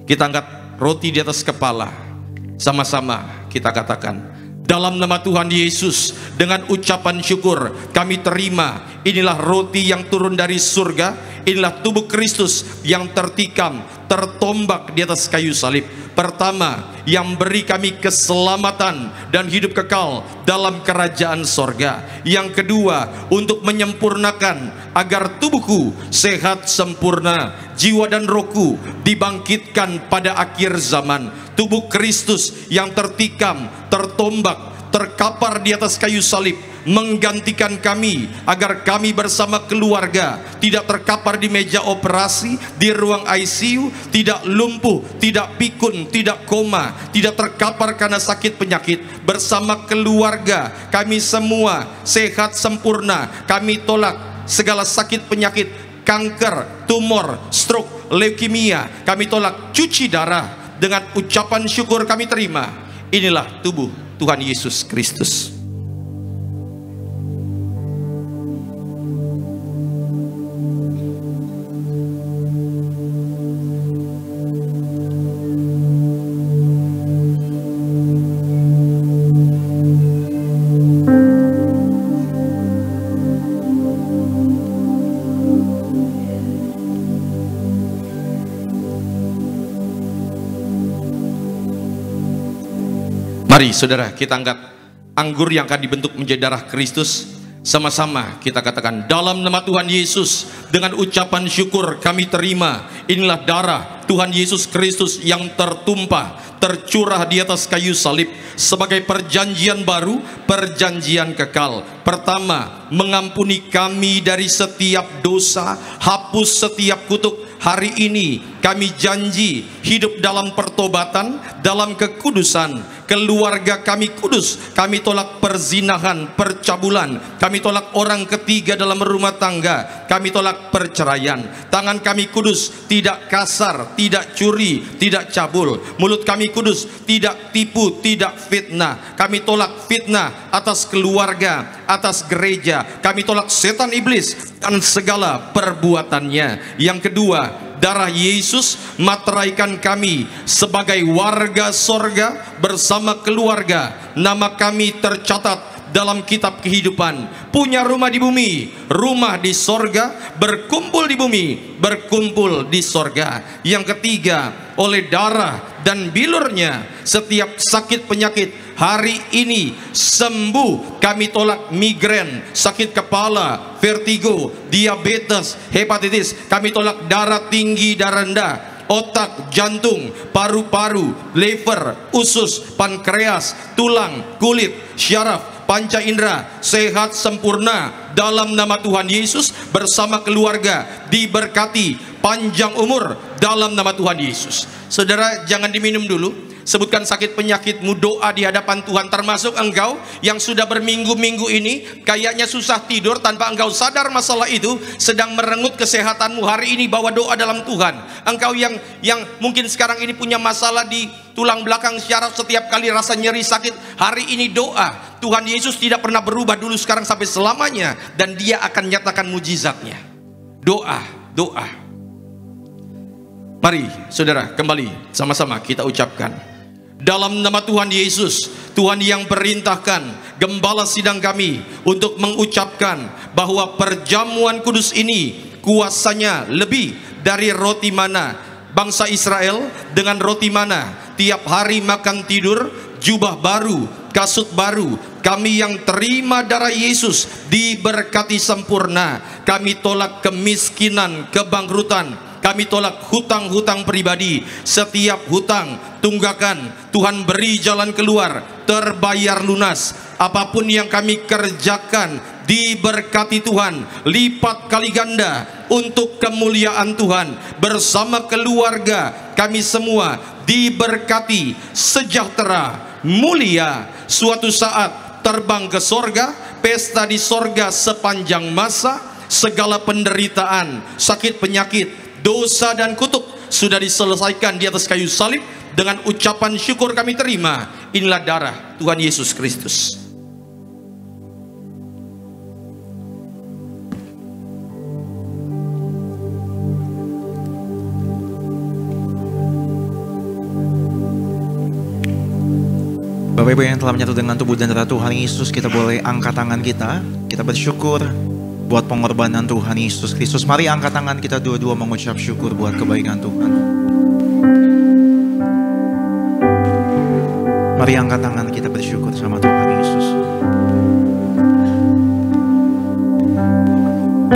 kita angkat roti di atas kepala. Sama-sama kita katakan, dalam nama Tuhan Yesus, dengan ucapan syukur kami terima, inilah roti yang turun dari surga, inilah tubuh Kristus yang tertikam, tertombak di atas kayu salib. Pertama, yang beri kami keselamatan dan hidup kekal dalam kerajaan sorga. Yang kedua, untuk menyempurnakan agar tubuhku sehat sempurna, jiwa dan rohku dibangkitkan pada akhir zaman. Tubuh Kristus yang tertikam, tertombak, terkapar di atas kayu salib, menggantikan kami agar kami bersama keluarga tidak terkapar di meja operasi, di ruang ICU, tidak lumpuh, tidak pikun, tidak koma, tidak terkapar karena sakit penyakit. Bersama keluarga kami semua sehat sempurna. Kami tolak segala sakit penyakit, kanker, tumor, stroke, leukemia. Kami tolak, cuci darah. Dengan ucapan syukur kami terima. Inilah tubuh Tuhan Yesus Kristus. Mari saudara, kita angkat anggur yang akan dibentuk menjadi darah Kristus. Sama-sama kita katakan, dalam nama Tuhan Yesus, dengan ucapan syukur kami terima, inilah darah Tuhan Yesus Kristus yang tertumpah, tercurah di atas kayu salib sebagai perjanjian baru, perjanjian kekal. Pertama, mengampuni kami dari setiap dosa, hapus setiap kutuk. Hari ini kami janji hidup dalam pertobatan, dalam kekudusan. Keluarga kami kudus. Kami tolak perzinahan, percabulan. Kami tolak orang ketiga dalam rumah tangga. Kami tolak perceraian. Tangan kami kudus, tidak kasar, tidak curi, tidak cabul. Mulut kami kudus, tidak tipu, tidak fitnah. Kami tolak fitnah atas keluarga, atas gereja. Kami tolak setan iblis dan segala perbuatannya. Yang kedua, darah Yesus materaikan kami sebagai warga sorga bersama keluarga. Nama kami tercatat dalam kitab kehidupan. Punya rumah di bumi, rumah di sorga, berkumpul di bumi, berkumpul di sorga. Yang ketiga, oleh darah dan bilurnya setiap sakit penyakit hari ini sembuh. Kami tolak migrain, sakit kepala, vertigo, diabetes, hepatitis. Kami tolak darah tinggi, darah rendah, otak, jantung, paru-paru, liver, usus, pankreas, tulang, kulit, syaraf, panca indera, sehat sempurna dalam nama Tuhan Yesus. Bersama keluarga diberkati, panjang umur dalam nama Tuhan Yesus. Saudara, jangan diminum dulu. Sebutkan sakit penyakitmu, doa di hadapan Tuhan. Termasuk engkau yang sudah berminggu-minggu ini kayaknya susah tidur tanpa engkau sadar masalah itu, sedang merenggut kesehatanmu. Hari ini bawa doa dalam Tuhan. Engkau yang mungkin sekarang ini punya masalah di tulang belakang syaraf, setiap kali rasa nyeri sakit, hari ini doa. Tuhan Yesus tidak pernah berubah, dulu, sekarang, sampai selamanya, dan Dia akan nyatakan mujizatnya. Doa, doa. Mari saudara, kembali sama-sama kita ucapkan dalam nama Tuhan Yesus, Tuhan yang perintahkan gembala sidang kami untuk mengucapkan bahwa perjamuan kudus ini kuasanya lebih dari roti mana. Bangsa Israel dengan roti mana, tiap hari makan tidur, jubah baru, kasut baru. Kami yang terima darah Yesus diberkati sempurna. Kami tolak kemiskinan, kebangkrutan. Kami tolak hutang-hutang pribadi. Setiap hutang, tunggakan, Tuhan beri jalan keluar, terbayar lunas. Apapun yang kami kerjakan diberkati Tuhan lipat kali ganda untuk kemuliaan Tuhan. Bersama keluarga kami semua diberkati, sejahtera, mulia. Suatu saat terbang ke sorga, pesta di sorga sepanjang masa. Segala penderitaan, sakit penyakit, dosa dan kutuk sudah diselesaikan di atas kayu salib. Dengan ucapan syukur kami terima. Inilah darah Tuhan Yesus Kristus. Bapak Ibu yang telah menyatu dengan tubuh dan darah Tuhan Yesus, kita boleh angkat tangan kita. Kita bersyukur buat pengorbanan Tuhan Yesus Kristus. Mari angkat tangan kita dua-dua mengucap syukur buat kebaikan Tuhan. Mari angkat tangan kita bersyukur sama Tuhan Yesus.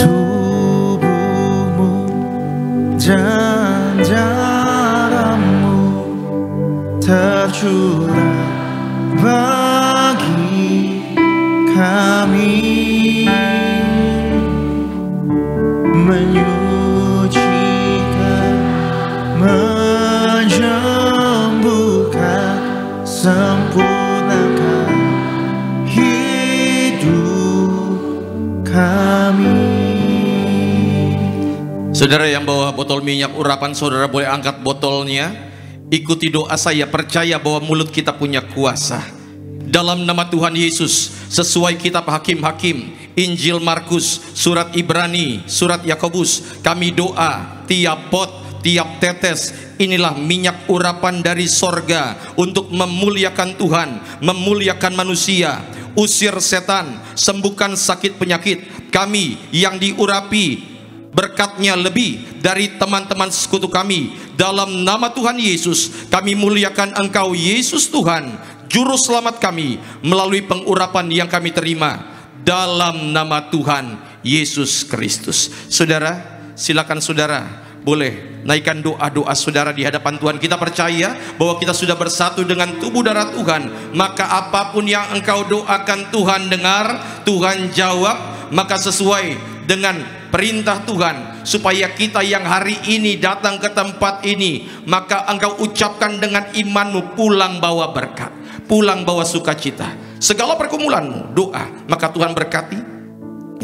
Tubuhmu dan darahmu tercurah bagi kami, menyucikan, menyembuhkan, sempurnakan hidup kami. Saudara yang bawa botol minyak urapan, saudara boleh angkat botolnya. Ikuti doa saya, percaya bahwa mulut kita punya kuasa. Dalam nama Tuhan Yesus, sesuai kitab Hakim-Hakim, Injil Markus, surat Ibrani, surat Yakobus, kami doa tiap pot, tiap tetes, inilah minyak urapan dari sorga untuk memuliakan Tuhan, memuliakan manusia. Usir setan, sembuhkan sakit penyakit. Kami yang diurapi berkatnya lebih dari teman-teman sekutu kami. Dalam nama Tuhan Yesus, kami muliakan Engkau Yesus Tuhan, Juru Selamat kami, melalui pengurapan yang kami terima dalam nama Tuhan Yesus Kristus. Saudara, silakan saudara boleh naikkan doa-doa saudara di hadapan Tuhan. Kita percaya bahwa kita sudah bersatu dengan tubuh darah Tuhan. Maka apapun yang engkau doakan, Tuhan dengar, Tuhan jawab. Maka sesuai dengan perintah Tuhan, supaya kita yang hari ini datang ke tempat ini, maka engkau ucapkan dengan imanmu, pulang bawa berkat, pulang bawa sukacita. Segala pergumulanmu, doa, maka Tuhan berkati.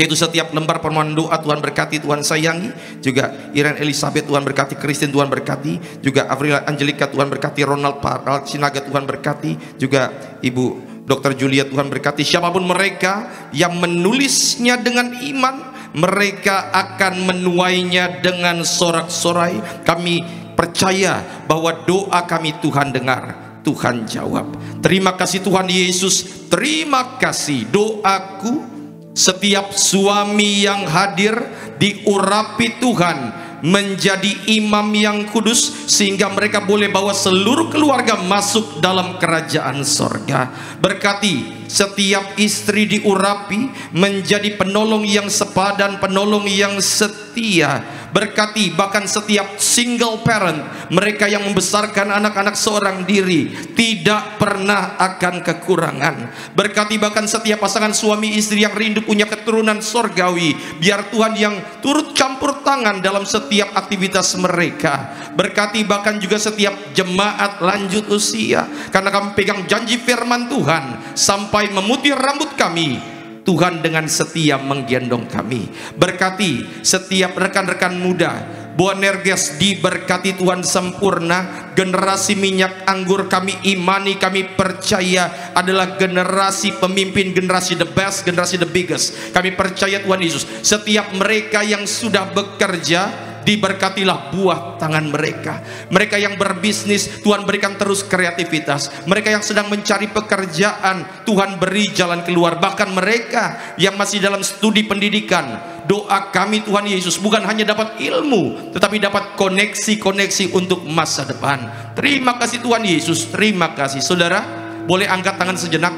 Yaitu setiap lembar permohonan doa Tuhan berkati, Tuhan sayangi. Juga Irene Elizabeth Tuhan berkati, Christine Tuhan berkati, juga Avril Angelica Tuhan berkati, Ronald Paral Sinaga Tuhan berkati, juga Ibu Dr. Julia Tuhan berkati. Siapapun mereka yang menulisnya dengan iman, mereka akan menuainya dengan sorak-sorai. Kami percaya bahwa doa kami Tuhan dengar, Tuhan jawab. Terima kasih Tuhan Yesus, terima kasih. Doaku, setiap suami yang hadir diurapi Tuhan menjadi imam yang kudus, sehingga mereka boleh bawa seluruh keluarga masuk dalam kerajaan sorga. Berkati setiap istri diurapi menjadi penolong yang sepadan, penolong yang setia. Berkati bahkan setiap single parent, mereka yang membesarkan anak-anak seorang diri, tidak pernah akan kekurangan. Berkati bahkan setiap pasangan suami istri yang rindu punya keturunan sorgawi. Biar Tuhan yang turut campur tangan dalam setiap aktivitas mereka. Berkati bahkan juga setiap jemaat lanjut usia, karena kami pegang janji firman Tuhan, sampai memutih rambut kami, Tuhan dengan setia menggendong kami. Berkati setiap rekan-rekan muda Boanerges, diberkati Tuhan sempurna. Generasi minyak anggur kami imani, kami percaya adalah generasi pemimpin, generasi the best, generasi the biggest. Kami percaya Tuhan Yesus, setiap mereka yang sudah bekerja, diberkatilah buah tangan mereka. Mereka yang berbisnis, Tuhan berikan terus kreativitas. Mereka yang sedang mencari pekerjaan, Tuhan beri jalan keluar. Bahkan mereka yang masih dalam studi pendidikan, doa kami Tuhan Yesus bukan hanya dapat ilmu, tetapi dapat koneksi-koneksi untuk masa depan. Terima kasih Tuhan Yesus, terima kasih. Saudara, boleh angkat tangan sejenak,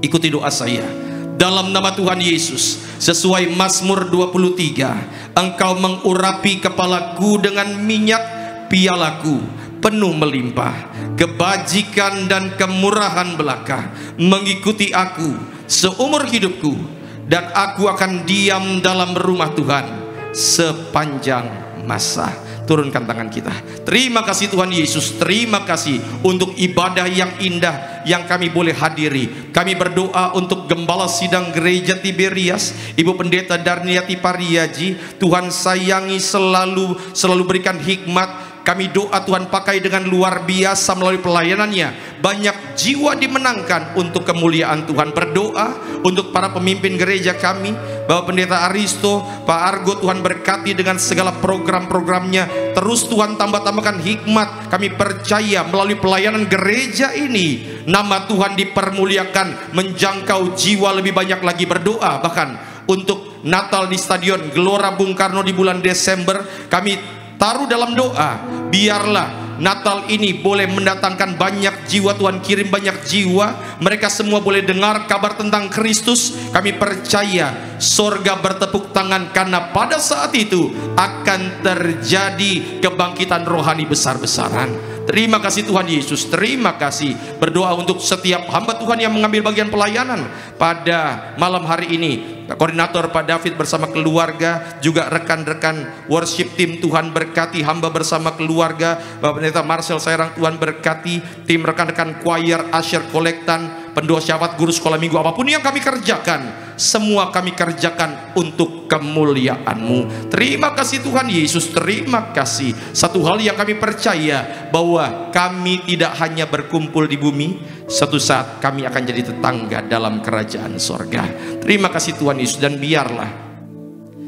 ikuti doa saya. Dalam nama Tuhan Yesus, sesuai Mazmur 23, Engkau mengurapi kepalaku dengan minyak, pialaku penuh melimpah. Kebajikan dan kemurahan belaka mengikuti aku seumur hidupku, dan aku akan diam dalam rumah Tuhan sepanjang masa. Turunkan tangan kita. Terima kasih Tuhan Yesus, terima kasih untuk ibadah yang indah yang kami boleh hadiri. Kami berdoa untuk Gembala Sidang Gereja Tiberias, Ibu Pendeta Darniati Pariaji. Tuhan sayangi, selalu berikan hikmat. Kami doa Tuhan pakai dengan luar biasa melalui pelayanannya. Banyak jiwa dimenangkan untuk kemuliaan Tuhan. Berdoa untuk para pemimpin gereja kami, Bapak Pendeta Aristo, Pak Argo, Tuhan berkati dengan segala program-programnya. Terus Tuhan tambah-tambahkan hikmat. Kami percaya melalui pelayanan gereja ini, nama Tuhan dipermuliakan, menjangkau jiwa lebih banyak lagi. Berdoa bahkan untuk Natal di Stadion Gelora Bung Karno di bulan Desember. Kami taruh dalam doa, biarlah Natal ini boleh mendatangkan banyak jiwa. Tuhan kirim banyak jiwa, mereka semua boleh dengar kabar tentang Kristus. Kami percaya sorga bertepuk tangan, karena pada saat itu akan terjadi kebangkitan rohani besar-besaran. Terima kasih Tuhan Yesus, terima kasih. Berdoa untuk setiap hamba Tuhan yang mengambil bagian pelayanan pada malam hari ini. Koordinator Pak David bersama keluarga, juga rekan-rekan worship team, Tuhan berkati hamba bersama keluarga. Bapak Pendeta Marcel Sairang, Tuhan berkati tim rekan-rekan choir, usher, kolektan, pendoa syafaat, guru sekolah minggu. Apapun yang kami kerjakan, semua kami kerjakan untuk kemuliaan-Mu. Terima kasih Tuhan Yesus, terima kasih. Satu hal yang kami percaya, bahwa kami tidak hanya berkumpul di bumi, suatu saat kami akan jadi tetangga dalam kerajaan sorga. Terima kasih Tuhan Yesus, dan biarlah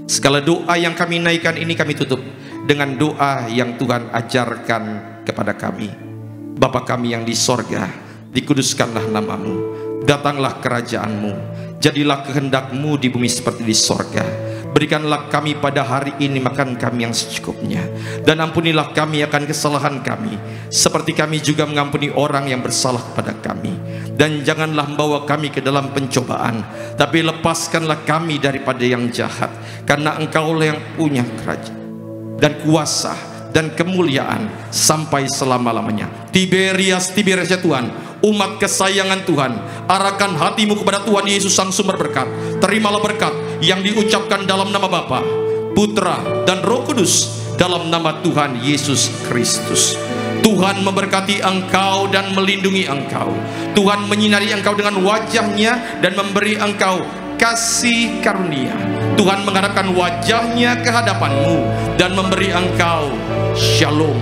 segala doa yang kami naikkan ini kami tutup dengan doa yang Tuhan ajarkan kepada kami. Bapa kami yang di sorga, dikuduskanlah nama-Mu, datanglah kerajaan-Mu, jadilah kehendak-Mu di bumi seperti di sorga. Berikanlah kami pada hari ini makan kami yang secukupnya, dan ampunilah kami akan kesalahan kami, seperti kami juga mengampuni orang yang bersalah kepada kami. Dan janganlah membawa kami ke dalam pencobaan, tapi lepaskanlah kami daripada yang jahat, karena Engkaulah yang punya kerajaan, dan kuasa dan kemuliaan sampai selama-lamanya. Tiberias ya Tuhan, umat kesayangan Tuhan, arahkan hatimu kepada Tuhan Yesus sang sumber berkat. Terimalah berkat yang diucapkan dalam nama Bapa, Putra, dan Roh Kudus, dalam nama Tuhan Yesus Kristus. Tuhan memberkati engkau dan melindungi engkau. Tuhan menyinari engkau dengan wajahnya dan memberi engkau kasih karunia. Tuhan menghadapkan wajahnya ke hadapanmu dan memberi engkau shalom,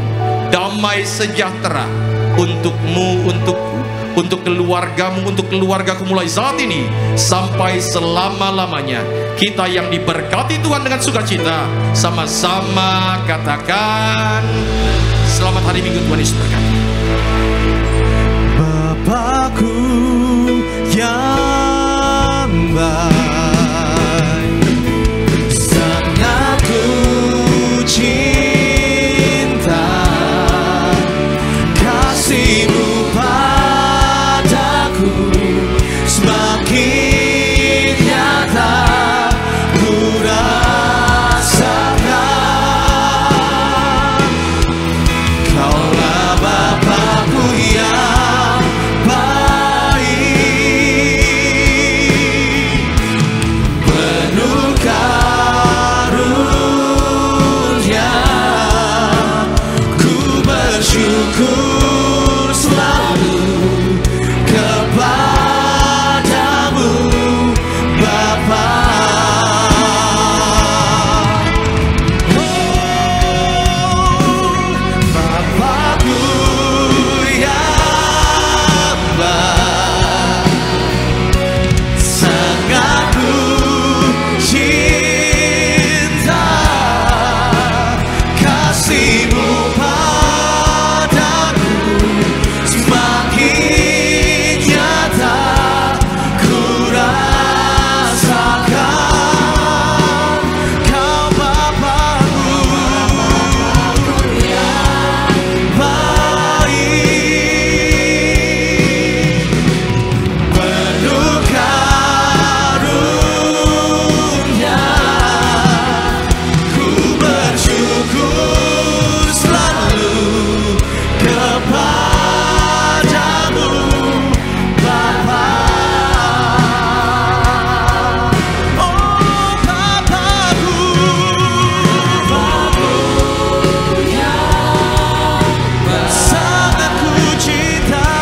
damai sejahtera untukmu, untukku, untuk keluargamu, untuk keluargaku mulai saat ini sampai selama-lamanya. Kita yang diberkati Tuhan dengan sukacita, sama-sama katakan selamat hari Minggu, Tuhan Yesus berkati. Bapakku yang baik, sangat ku cinta, kasih-Mu padaku semakin nyata ku rasakan. Kaulah Bapakku yang baik, penuh karunia, ku bersyukur selalu kepadamu Bapa. Bapakku yang baik, sangat ku cinta, kasih-Mu padaku semakin nyata ku rasakan. Kau Bapakku yang baik, penuh karunia, ku bersyukur selalu kepadamu Bapa. Oh Bapakku yang sangat ku cinta,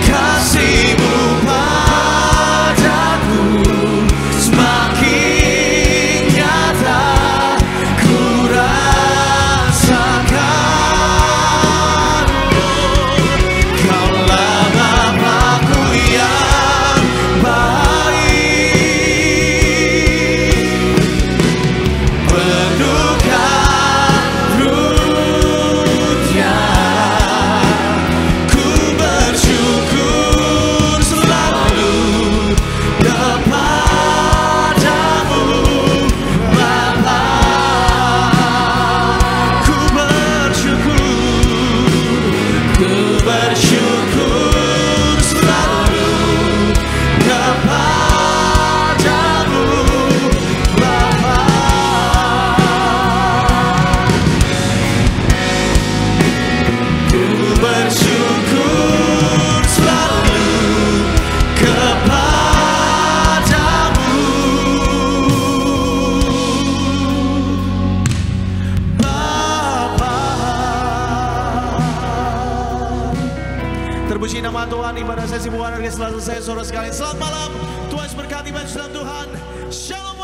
kasih-Mu padaku semakin nyata ku rasakan. Kaulah Bapakku yang baik, penuh karunia, ku bersyukur selalu kepadamu Bapa. Ku bersyukur selalu kepadamu Bapa. Ku bersyukur selalu kepadamu Bapa. Terpuji nama Tuhan. Ibadah sesi buah harga selesai. Saudara sekalian, selamat malam. Tuhan berkati bagi dalam Tuhan. Shalom.